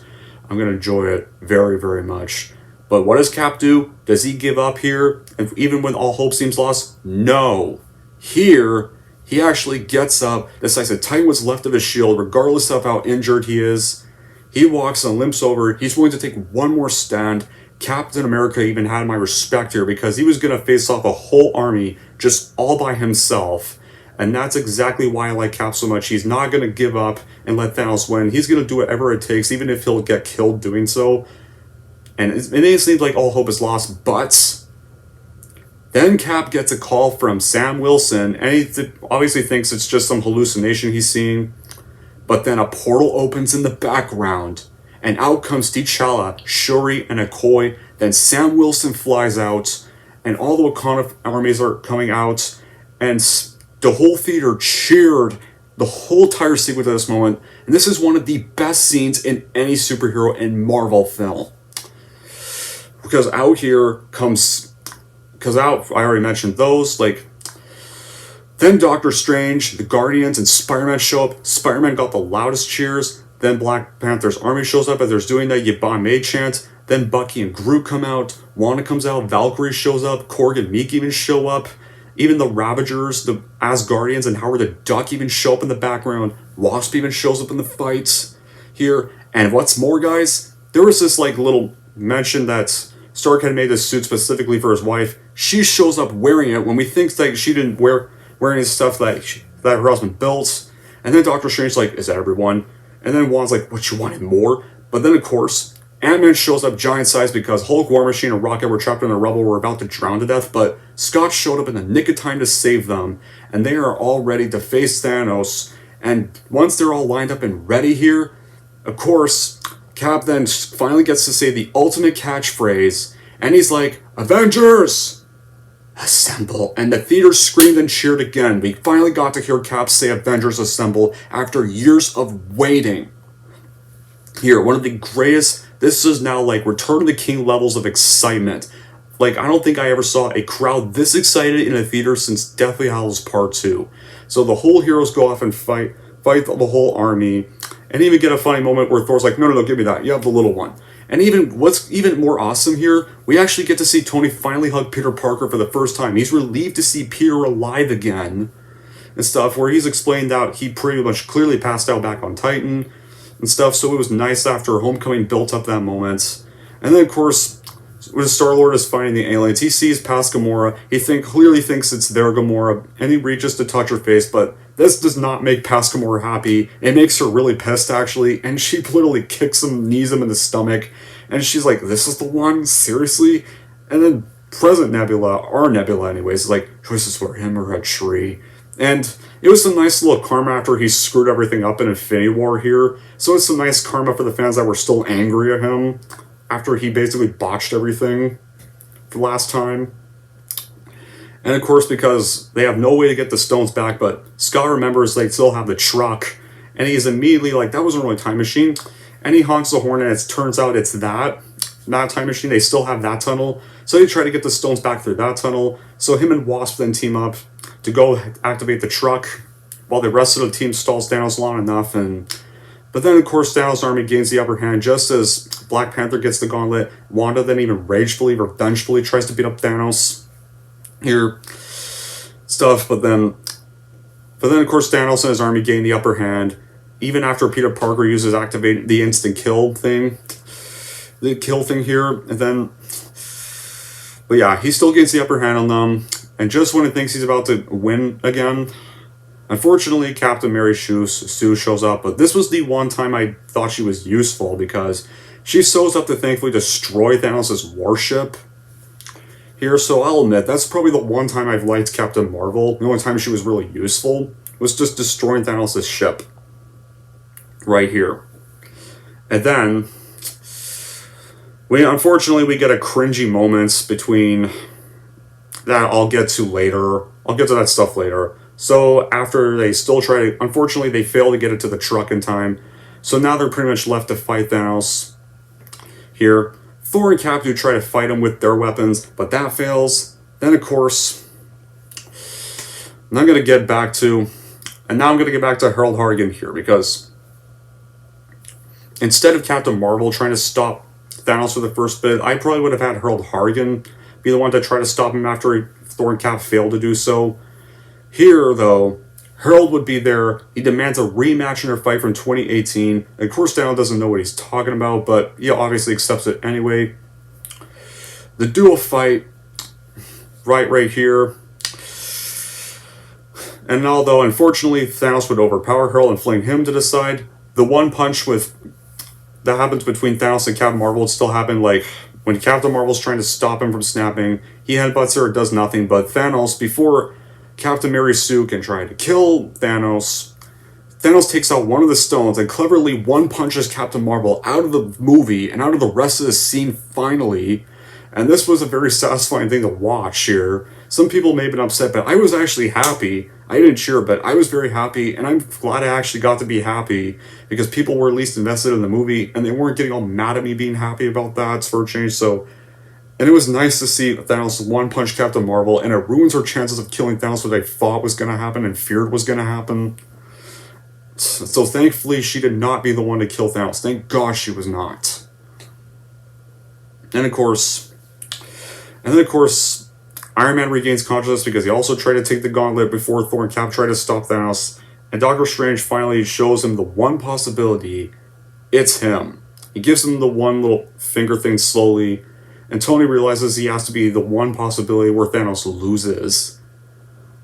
I'm gonna enjoy it very, very much." But what does Cap do? Does he give up here? And even when all hope seems lost? No. Here, he actually gets up, decides to tighten what's left of his shield, regardless of how injured he is. He walks and limps over. He's willing to take one more stand. Captain America even had my respect here because he was going to face off a whole army just all by himself. And that's exactly why I like Cap so much. He's not going to give up and let Thanos win. He's going to do whatever it takes, even if he'll get killed doing so. And it may seem like all hope is lost, but then Cap gets a call from Sam Wilson, and he obviously thinks it's just some hallucination he's seeing. But then a portal opens in the background, and out comes T'Challa, Shuri, and Okoye. Then Sam Wilson flies out, and all the Wakanda armies are coming out, and the whole theater cheered the whole entire sequence at this moment. And this is one of the best scenes in any superhero and Marvel film. Because I already mentioned those, then Doctor Strange, the Guardians, and Spider-Man show up. Spider-Man got the loudest cheers. Then Black Panther's army shows up as they're doing that Yabba May chant. Then Bucky and Groot come out. Wanda comes out. Valkyrie shows up. Korg and Meek even show up. Even the Ravagers, the Asgardians, and Howard the Duck even show up in the background. Wasp even shows up in the fights here. And what's more, guys, there was this little mention that Stark had made this suit specifically for his wife. She shows up wearing it when we think that she didn't wearing his stuff that her husband built. And then Doctor Strange's like, "Is that everyone?" And then Wanda's like, "What, you wanted more?" But then, of course, Ant-Man shows up giant size because Hulk, War Machine, and Rocket were trapped in the rubble, were about to drown to death, but Scott showed up in the nick of time to save them, and they are all ready to face Thanos. And once they're all lined up and ready here, of course, Cap then finally gets to say the ultimate catchphrase, and he's like, "Avengers! Assemble." And the theater screamed and cheered again. We finally got to hear Cap say Avengers Assemble after years of waiting. Here, one of the greatest, this is now Return of the King levels of excitement. I don't think I ever saw a crowd this excited in a theater since Deathly Hallows Part 2. So the whole heroes go off and fight the whole army, and even get a funny moment where Thor's like, no, give me that, you have the little one. And even what's even more awesome here, we actually get to see Tony finally hug Peter Parker for the first time. He's relieved to see Peter alive again and stuff, where he's explained that he pretty much clearly passed out back on Titan and stuff, so it was nice after Homecoming built up that moment. And then, of course, when Star-Lord is fighting the aliens, he sees past Gamora. He clearly thinks it's their Gamora, and he reaches to touch her face, but this does not make past Gamora happy. It makes her really pissed, actually, and she literally kicks him, knees him in the stomach, and she's like, "This is the one? Seriously?" And then present Nebula, our Nebula anyways, is like, "Choices for him or a tree." And it was some nice little karma after he screwed everything up in Infinity War here. So it's some nice karma for the fans that were still angry at him after he basically botched everything the last time. And of course, because they have no way to get the stones back, but Scott remembers they still have the truck, and he's immediately like, that wasn't really a time machine. And he honks the horn, and it turns out it's that, not a time machine. They still have that tunnel. So they try to get the stones back through that tunnel. So him and Wasp then team up to go activate the truck, while the rest of the team stalls Thanos long enough. But then, of course, Thanos' army gains the upper hand just as Black Panther gets the gauntlet. Wanda then even ragefully, revengefully tries to beat up Thanos. Here, stuff, but then, of course, Thanos and his army gain the upper hand, even after Peter Parker uses activate the instant kill thing. The kill thing here, and then... But yeah, he still gets the upper hand on them, and just when he thinks he's about to win again... Unfortunately, Captain Mary Sue shows up, but this was the one time I thought she was useful, because she shows up to thankfully destroy Thanos' warship here, so I'll admit, that's probably the one time I've liked Captain Marvel. The only time she was really useful was just destroying Thanos' ship. Right here. And then, unfortunately, we get a cringy moments between... That I'll get to later. I'll get to that stuff later. So after they still try to... Unfortunately, they fail to get it to the truck in time. So now they're pretty much left to fight Thanos here. Thor and Cap do try to fight him with their weapons, but that fails. Then, of course... And I'm going to get back to... And now I'm going to get back to Harold Hartigan here, because... Instead of Captain Marvel trying to stop Thanos for the first bit, I probably would have had Harold Hartigan be the one to try to stop him after Thor and Cap failed to do so. Here, though, Harold would be there. He demands a rematch in their fight from 2018. And of course, Thanos doesn't know what he's talking about, but he obviously accepts it anyway. The duel fight, right here. And although, unfortunately, Thanos would overpower Harold and fling him to the side, the one punch that happens between Thanos and Captain Marvel would still happen, like, when Captain Marvel's trying to stop him from snapping, he headbutts her, it does nothing, but Thanos, before Captain Mary Sue can try to kill Thanos takes out one of the stones and cleverly one-punches Captain Marvel out of the movie and out of the rest of the scene finally. And this was a very satisfying thing to watch here. Some people may have been upset, but I was actually happy. I didn't cheer, but I was very happy, and I'm glad I actually got to be happy because people were at least invested in the movie, and they weren't getting all mad at me being happy about that for a change. So, and it was nice to see Thanos one-punch Captain Marvel, and it ruins her chances of killing Thanos, what I thought was going to happen and feared was going to happen. So thankfully, she did not be the one to kill Thanos. Thank God she was not. And of course, Iron Man regains consciousness because he also tried to take the gauntlet before Thor and Cap tried to stop Thanos. And Doctor Strange finally shows him the one possibility. It's him. He gives him the one little finger thing slowly. And Tony realizes he has to be the one possibility where Thanos loses.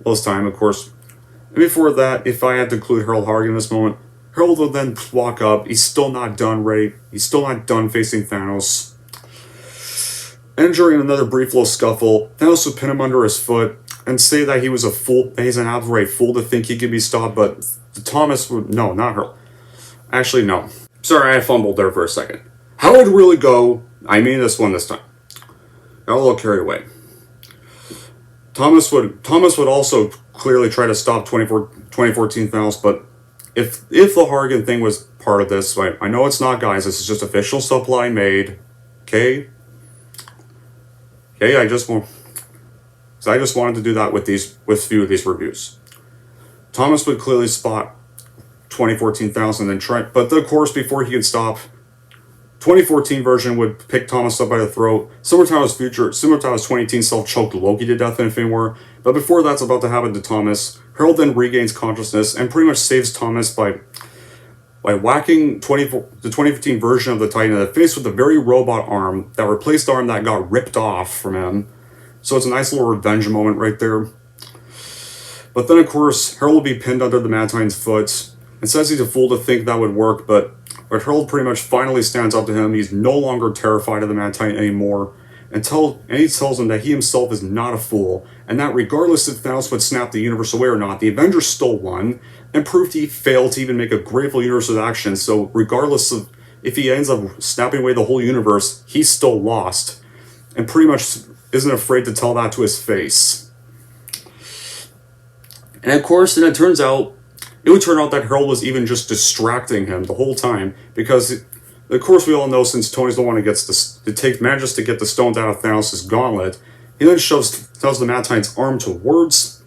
Well, this time, of course. And before that, if I had to include Harold Hartigan in this moment, Harold will then walk up. He's still not done ready. He's still not done facing Thanos. And during another brief little scuffle, Thanos would pin him under his foot and say that he was a fool, that he's an outright fool to think he could be stopped, but Thomas would, no, not Harold. Actually, no. Sorry, I fumbled there for a second. How would it really go? I mean this one this time. Got a little carried away. Thomas would also clearly try to stop 2014 Thanos, but if the Hartigan thing was part of this, right, I know it's not, guys, this is just official supply made, okay? Okay, I just wanted to do that with few of these reviews. Thomas would clearly spot 2014 Thanos and try, but of course before he could stop, 2014 version would pick Thomas up by the throat, similar to how his 2018 self choked Loki to death in Infinity War. But before that's about to happen to Thomas, Harold then regains consciousness and pretty much saves Thomas by whacking the 2015 version of the Titan in the face with a very robot arm that replaced the arm that got ripped off from him. So it's a nice little revenge moment right there. But then, of course, Harold will be pinned under the Mad Titan's foot and says he's a fool to think that would work, but Harold pretty much finally stands up to him. He's no longer terrified of the Mad Titan anymore, and he tells him that he himself is not a fool, and that regardless if Thanos would snap the universe away or not, the Avengers still won, and proved he failed to even make a grateful universe with action, so regardless of if he ends up snapping away the whole universe, he's still lost, and pretty much isn't afraid to tell that to his face. And of course, then it would turn out that Harold was even just distracting him the whole time, because of course we all know, since Tony's the one who manages to get the stones out of Thanos' gauntlet, he then tells the Mad Titan's arm towards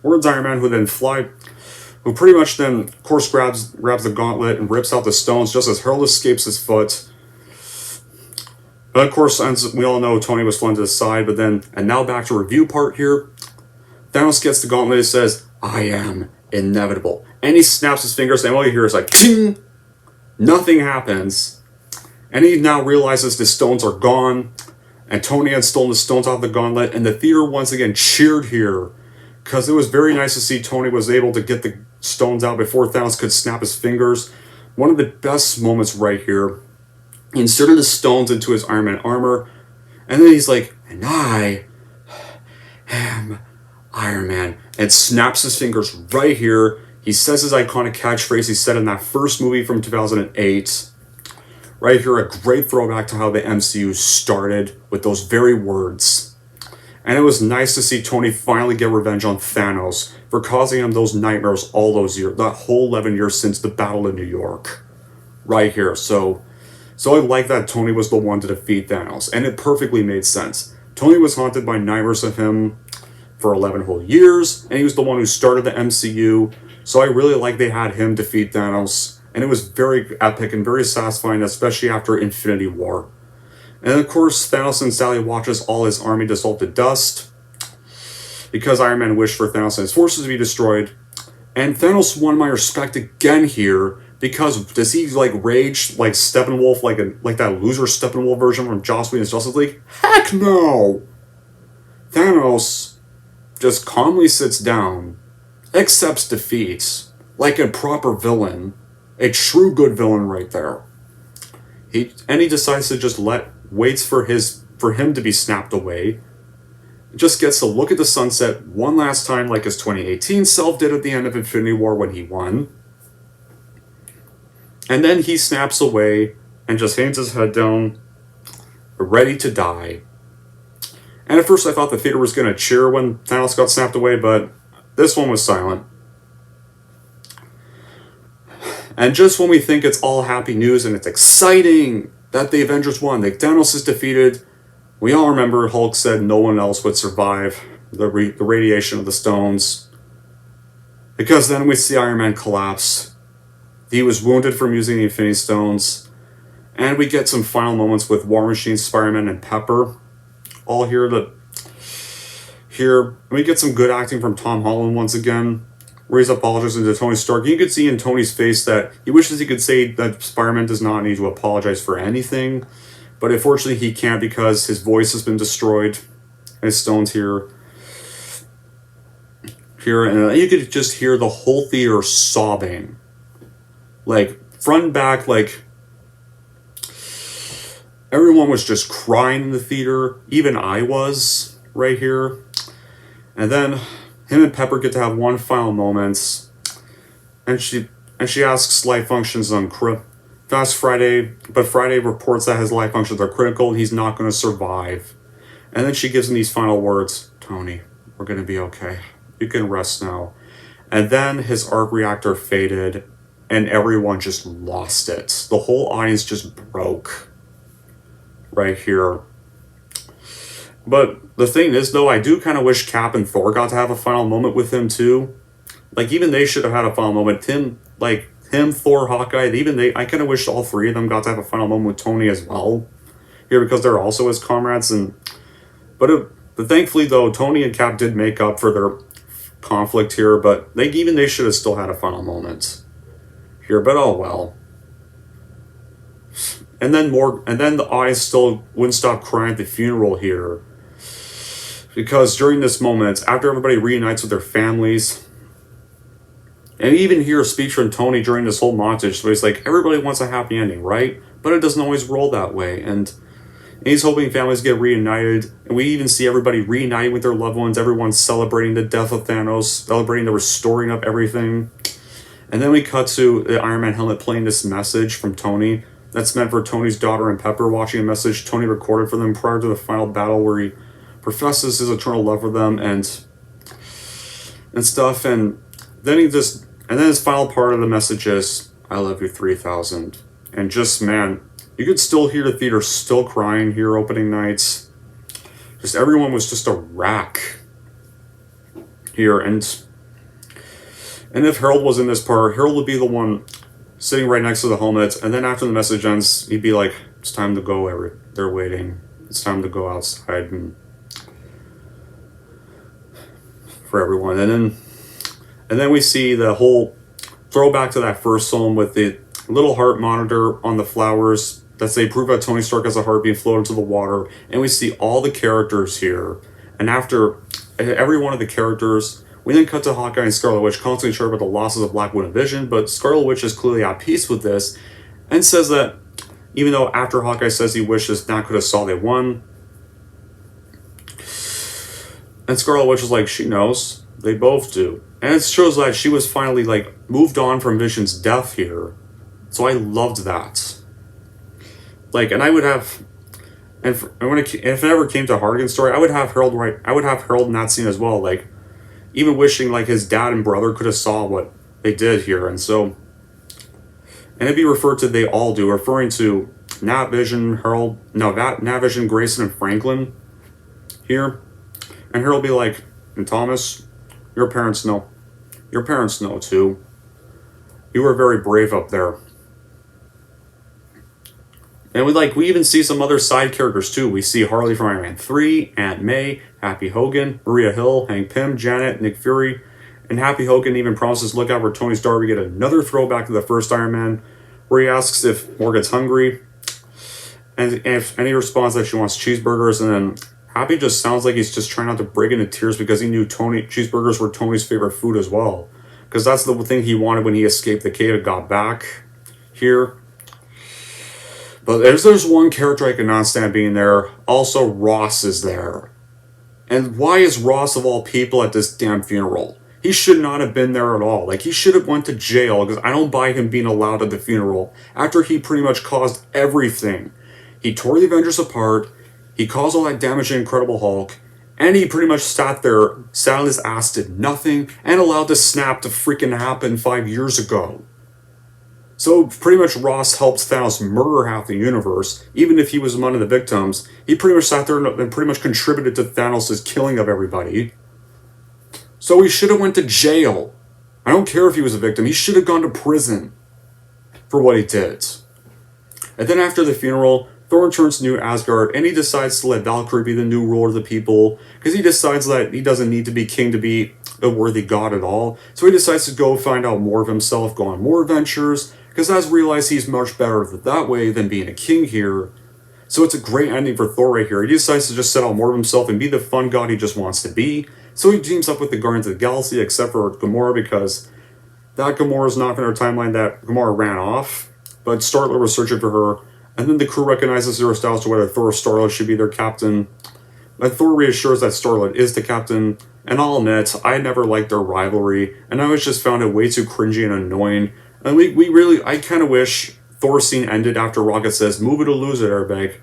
Iron Man, who pretty much then, of course, grabs the gauntlet and rips out the stones just as Harold escapes his foot. But of course, as we all know, Tony was flung to the side, and now back to review part here. Thanos gets the gauntlet and says, "I am inevitable." And he snaps his fingers, and all you hear is like, ting! Nothing happens. And he now realizes the stones are gone, and Tony had stolen the stones off the gauntlet, and the theater once again cheered here, because it was very nice to see Tony was able to get the stones out before Thanos could snap his fingers. One of the best moments right here. He inserted the stones into his Iron Man armor, and then he's like, "And I am Iron Man," and snaps his fingers right here. He says his iconic catchphrase he said in that first movie from 2008. Right here, a great throwback to how the MCU started with those very words. And it was nice to see Tony finally get revenge on Thanos for causing him those nightmares all those years, that whole 11 years since the Battle of New York. Right here. So I like that Tony was the one to defeat Thanos, and it perfectly made sense. Tony was haunted by nightmares of him for 11 whole years, and he was the one who started the MCU, so I really like they had him defeat Thanos, and it was very epic and very satisfying, especially after Infinity War. And of course, Thanos and Sally watches all his army dissolve to dust, because Iron Man wished for Thanos and his forces to be destroyed, and Thanos won my respect again here, because does he like rage like Steppenwolf, like that loser Steppenwolf version from Joss Whedon's Justice League? Heck no! Thanos just calmly sits down, accepts defeat, like a proper villain, a true good villain right there. He decides to just waits for him to be snapped away. Just gets to look at the sunset one last time, like his 2018 self did at the end of Infinity War when he won. And then he snaps away and just hangs his head down, ready to die. And at first I thought the theater was going to cheer when Thanos got snapped away, but this one was silent. And just when we think it's all happy news and it's exciting that the Avengers won, that Thanos is defeated, we all remember Hulk said no one else would survive the radiation of the stones. Because then we see Iron Man collapse. He was wounded from using the Infinity Stones. And we get some final moments with War Machine, Spider-Man, and Pepper. All here. We get some good acting from Tom Holland once again, where he's apologizing to Tony Stark. You could see in Tony's face that he wishes he could say that Spider-Man does not need to apologize for anything. But unfortunately he can't, because his voice has been destroyed. His stones here. And you could just hear the whole theater sobbing. Like, front and back, like, everyone was just crying in the theater. Even I was, right here. And then him and Pepper get to have one final moment. And she asks life functions on Fast Friday, but Friday reports that his life functions are critical and he's not going to survive. And then she gives him these final words, "Tony, we're going to be okay. You can rest now." And then his arc reactor faded, and everyone just lost it. The whole audience just broke. Right here. But the thing is, though, I do kind of wish Cap and Thor got to have a final moment with him, too. Like, even they should have had a final moment. Him, Thor, Hawkeye, I kind of wish all three of them got to have a final moment with Tony as well. Here, because they're also his comrades. But thankfully, though, Tony and Cap did make up for their conflict here. But they should have still had a final moment here, but oh well. And then the eyes still wouldn't stop crying at the funeral here, because during this moment, after everybody reunites with their families, and even hear a speech from Tony during this whole montage, so he's like, everybody wants a happy ending, right? But it doesn't always roll that way, and he's hoping families get reunited, and we even see everybody reuniting with their loved ones, everyone celebrating the death of Thanos, celebrating the restoring of everything. And then we cut to the Iron Man helmet playing this message from Tony that's meant for Tony's daughter and Pepper, watching a message Tony recorded for them prior to the final battle, where he professes his eternal love for them. And and stuff, and then his final part of the message is, I love you 3000. And just, man, you could still hear the theater still crying here opening nights. Just everyone was just a wreck here, and if Harold was in this part, Harold would be the one sitting right next to the helmet, and then after the message ends, he'd be like, it's time to go, they're waiting. It's time to go outside and for everyone. And then we see the whole throwback to that first film with the little heart monitor on the flowers that say prove that Tony Stark has a heart being floated into the water. And we see all the characters here. And after every one of the characters, we then cut to Hawkeye and Scarlet Witch constantly sure about the losses of Black Widow and Vision, but Scarlet Witch is clearly at peace with this and says that even though after Hawkeye says he wishes Nat could have saw they won, and Scarlet Witch is like, she knows. They both do. And it shows that she was finally, like, moved on from Vision's death here. So I loved that. Like, and I would have... And if it ever came to Hartigan's story, I would have Harold in that scene as well. Like, even wishing, like, his dad and brother could have saw what they did here. And so... And it'd be referred to, they all do, referring to Nat Vision, Nat Vision, Grayson, and Franklin here. And Harold be like, and Thomas, your parents know. Your parents know too. You were very brave up there. And we even see some other side characters too. We see Harley from Iron Man 3, Aunt May, Happy Hogan, Maria Hill, Hank Pym, Janet, Nick Fury. And Happy Hogan even promises to look out for Tony Stark. We get another throwback to the first Iron Man, where he asks if Morgan's hungry. And he responds that she wants cheeseburgers, and then Happy just sounds like he's just trying not to break into tears because he knew cheeseburgers were Tony's favorite food as well. Because that's the thing he wanted when he escaped the cave and got back here. But there's one character I cannot stand being there. Also, Ross is there. And why is Ross of all people at this damn funeral? He should not have been there at all. Like, he should have went to jail because I don't buy him being allowed at the funeral after he pretty much caused everything. He tore the Avengers apart. He caused all that damage to Incredible Hulk, and he pretty much sat on his ass, did nothing, and allowed the snap to freaking happen 5 years ago. So pretty much Ross helped Thanos murder half the universe, even if he was one of the victims. He pretty much sat there and pretty much contributed to Thanos' killing of everybody. So he should have went to jail. I don't care if he was a victim. He should have gone to prison for what he did. And then after the funeral, Thor returns to New Asgard, and he decides to let Valkyrie be the new ruler of the people, because he decides that he doesn't need to be king to be a worthy god at all. So he decides to go find out more of himself, go on more adventures, because he has realized he's much better that way than being a king here. So it's a great ending for Thor right here. He decides to just set out more of himself and be the fun god he just wants to be. So he teams up with the Guardians of the Galaxy, except for Gamora, because that Gamora's not in our timeline that Gamora ran off, but Star-Lord was searching for her. And then the crew recognizes their styles to whether Thor or Star-Lord should be their captain. But Thor reassures that Star-Lord is the captain. And I'll admit, I never liked their rivalry. And I always just found it way too cringy and annoying. And I kind of wish Thor's scene ended after Rocket says, move it or lose it, airbag.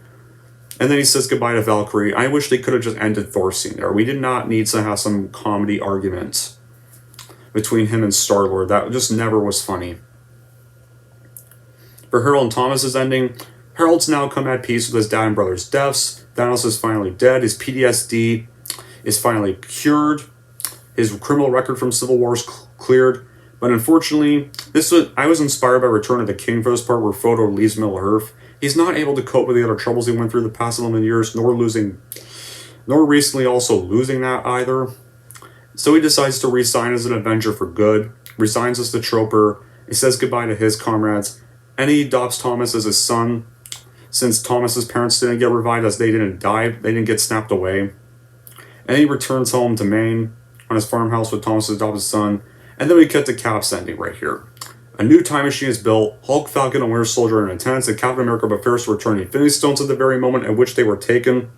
And then he says goodbye to Valkyrie. I wish they could have just ended Thor's scene there. We did not need to have some comedy argument between him and Star-Lord. That just never was funny. For Harold and Thomas's ending, Harold's now come at peace with his dad and brother's deaths. Thanos is finally dead. His PTSD is finally cured. His criminal record from Civil War is cleared. But unfortunately, I was inspired by Return of the King for this part where Frodo leaves Middle-earth. He's not able to cope with the other troubles he went through the past 11 years, nor recently also losing that either. So he decides to resign as an Avenger for good, resigns as the Trooper, he says goodbye to his comrades, and he adopts Thomas as his son, since Thomas's parents didn't get revived as they didn't die, they didn't get snapped away. And he returns home to Maine on his farmhouse with Thomas' adopted son, and then we cut to Cap's ending right here. A new time machine is built, Hulk, Falcon, and Winter Soldier are in attendance, and Captain America prepares to return the Infinity Stones at the very moment at which they were taken.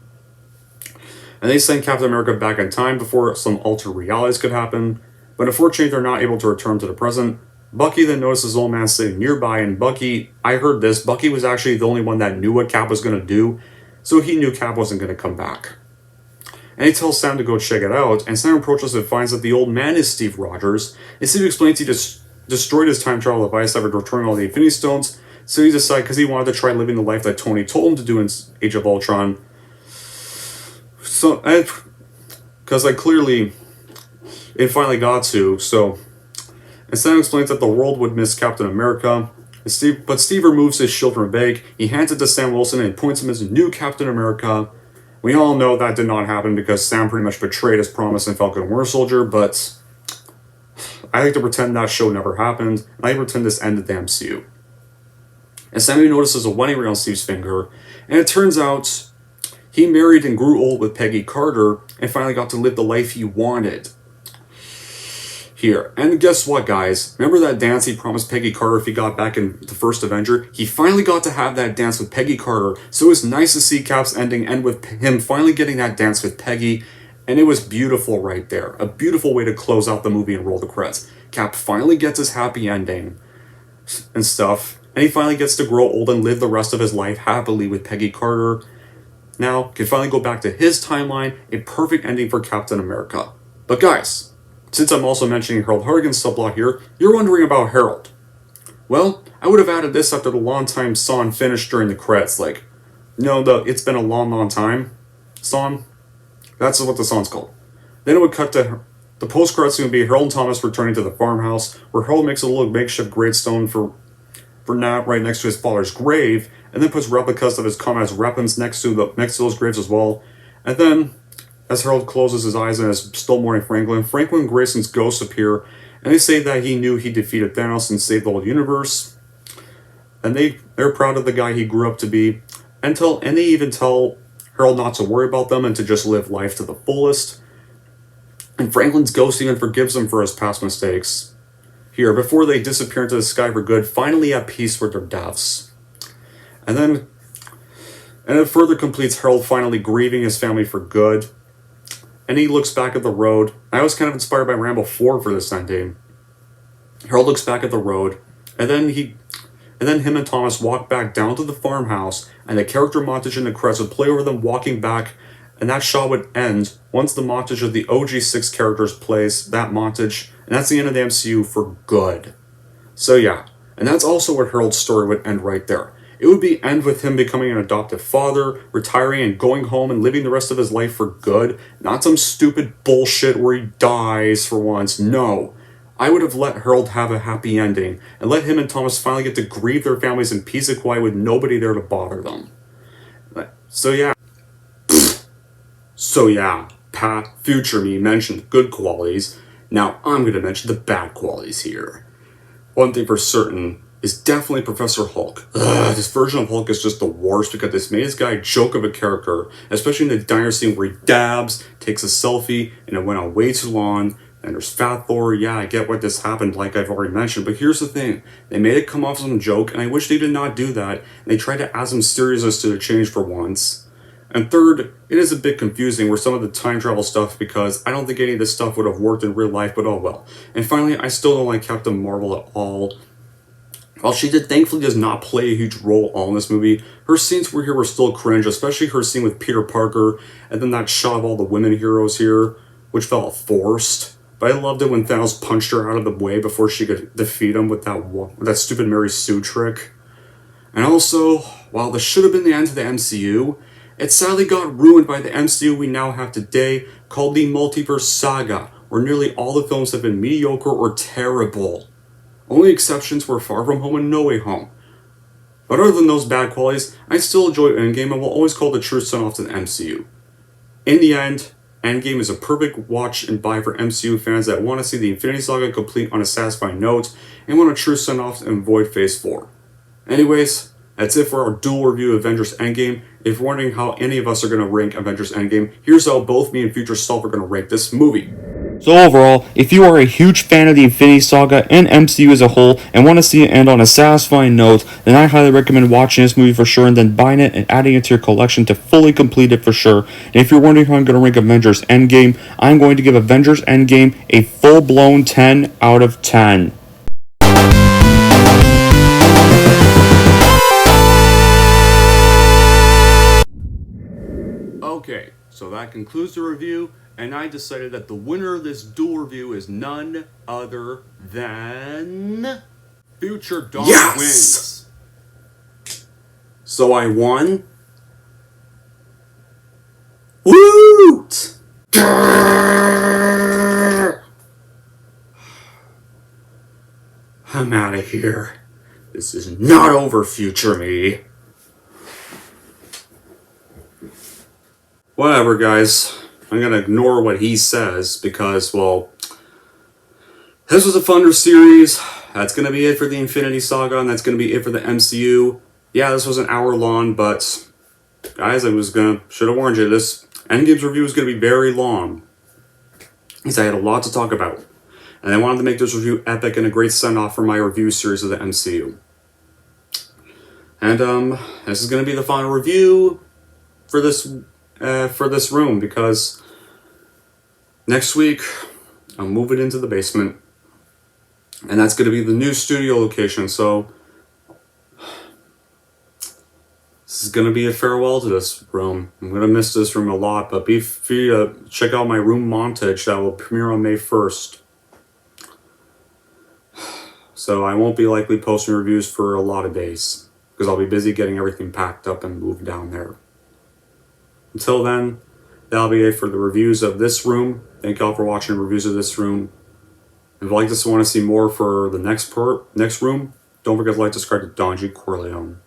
And they send Captain America back in time before some altered realities could happen, but unfortunately they're not able to return to the present. Bucky then notices Old Man sitting nearby, and Bucky was actually the only one that knew what Cap was going to do, so he knew Cap wasn't going to come back. and he tells Sam to go check it out, and Sam approaches and finds that the old man is Steve Rogers, and Steve explains he just destroyed his time travel device after returning all the Infinity Stones, so he decided because he wanted to try living the life that Tony told him to do in Age of Ultron. So, because clearly, it finally got to, so... And Sam explains that the world would miss Captain America, but Steve removes his shield from a bag, he hands it to Sam Wilson and points him as a new Captain America. We all know that did not happen because Sam pretty much betrayed his promise in Falcon and Winter Soldier, but I like to pretend that show never happened, and I like to pretend this ended the MCU. And Sammy notices a wedding ring on Steve's finger, and it turns out he married and grew old with Peggy Carter and finally got to live the life he wanted. Here. And guess what, guys? Remember that dance he promised Peggy Carter if he got back in the first Avenger? He finally got to have that dance with Peggy Carter, so it was nice to see Cap's ending end with him finally getting that dance with Peggy, and it was beautiful right there. A beautiful way to close out the movie and roll the credits. Cap finally gets his happy ending and stuff, and he finally gets to grow old and live the rest of his life happily with Peggy Carter. Now, can finally go back to his timeline, a perfect ending for Captain America. But guys, since I'm also mentioning Harold Hartigan's subplot here, you're wondering about Harold. Well, I would have added this after the long time song finished during the credits, it's been a long time song. That's what the song's called. Then it would cut to the post-credits would be Harold and Thomas returning to the farmhouse, where Harold makes a little makeshift gravestone for Nat right next to his father's grave, and then puts replicas of his comrades' weapons next to those graves as well. And then, as Harold closes his eyes and is still mourning Franklin and Grayson's ghosts appear, and they say that he knew he defeated Thanos and saved the whole universe. And they're proud of the guy he grew up to be, and they even tell Harold not to worry about them and to just live life to the fullest. And Franklin's ghost even forgives him for his past mistakes. Here, before they disappear into the sky for good, finally at peace with their deaths. And it further completes Harold finally grieving his family for good. And he looks back at the road. I was kind of inspired by Rambo 4 for this ending. Harold looks back at the road, and then him and Thomas walk back down to the farmhouse, and the character montage in the credits would play over them walking back, and that shot would end once the montage of the OG 6 characters plays that montage, and that's the end of the MCU for good. So yeah, and that's also where Harold's story would end right there. It would end with him becoming an adoptive father, retiring and going home and living the rest of his life for good, not some stupid bullshit where he dies for once. No. I would have let Harold have a happy ending, and let him and Thomas finally get to grieve their families in peace and quiet with nobody there to bother them. So yeah, Pat, future me mentioned good qualities. Now I'm going to mention the bad qualities here. One thing for certain is definitely Professor Hulk. This version of Hulk is just the worst because this made this guy a joke of a character, especially in the diner scene where he dabs, takes a selfie, and it went on way too long. And there's Fat Thor. Yeah, I get what this happened, like I've already mentioned, but here's the thing. They made it come off as some joke, and I wish they did not do that, and they tried to add some seriousness to the change for once. And third, it is a bit confusing with some of the time travel stuff because I don't think any of this stuff would have worked in real life, but oh well. And finally, I still don't like Captain Marvel at all. While she thankfully does not play a huge role at all in this movie, her scenes were still cringe, especially her scene with Peter Parker, and then that shot of all the women heroes here, which felt forced. But I loved it when Thanos punched her out of the way before she could defeat him with that stupid Mary Sue trick. And also, while this should have been the end to the MCU, it sadly got ruined by the MCU we now have today, called the Multiverse Saga, where nearly all the films have been mediocre or terrible. Only exceptions were Far From Home and No Way Home. But other than those bad qualities, I still enjoy Endgame and will always call the true send-off to the MCU. In the end, Endgame is a perfect watch and buy for MCU fans that want to see the Infinity Saga complete on a satisfying note and want a true send-off and avoid Phase 4. Anyways, that's it for our dual review of Avengers Endgame. If you're wondering how any of us are going to rank Avengers Endgame, here's how both me and future self are going to rank this movie. So overall, if you are a huge fan of the Infinity Saga and MCU as a whole and want to see it end on a satisfying note, then I highly recommend watching this movie for sure and then buying it and adding it to your collection to fully complete it for sure. And if you're wondering how I'm going to rank Avengers Endgame, I'm going to give Avengers Endgame a full-blown 10 out of 10. Okay, So that concludes the review, and I decided that the winner of this dual review is none other than Future Dawn wins. So I won. Woot! I'm out of here. This is not over, future me. Whatever, guys. I'm gonna ignore what he says because, well, this was a Thunder series. That's gonna be it for the Infinity Saga, and that's gonna be it for the MCU. Yeah, this was an hour long, but guys, should have warned you. This Endgame's review is gonna be very long, because I had a lot to talk about, and I wanted to make this review epic and a great send-off for my review series of the MCU. And this is gonna be the final review for this room, because next week I'm moving into the basement, and that's going to be the new studio location. So this is going to be a farewell to this room. I'm going to miss this room a lot, but be free to check out my room montage that will premiere on May 1st. So I won't be likely posting reviews for a lot of days, because I'll be busy getting everything packed up and moved down there. Until then, that'll be it for the reviews of this room. Thank y'all for watching reviews of this room. If you'd like to want to see more for the next room, don't forget to like, subscribe to Don G. Corleone.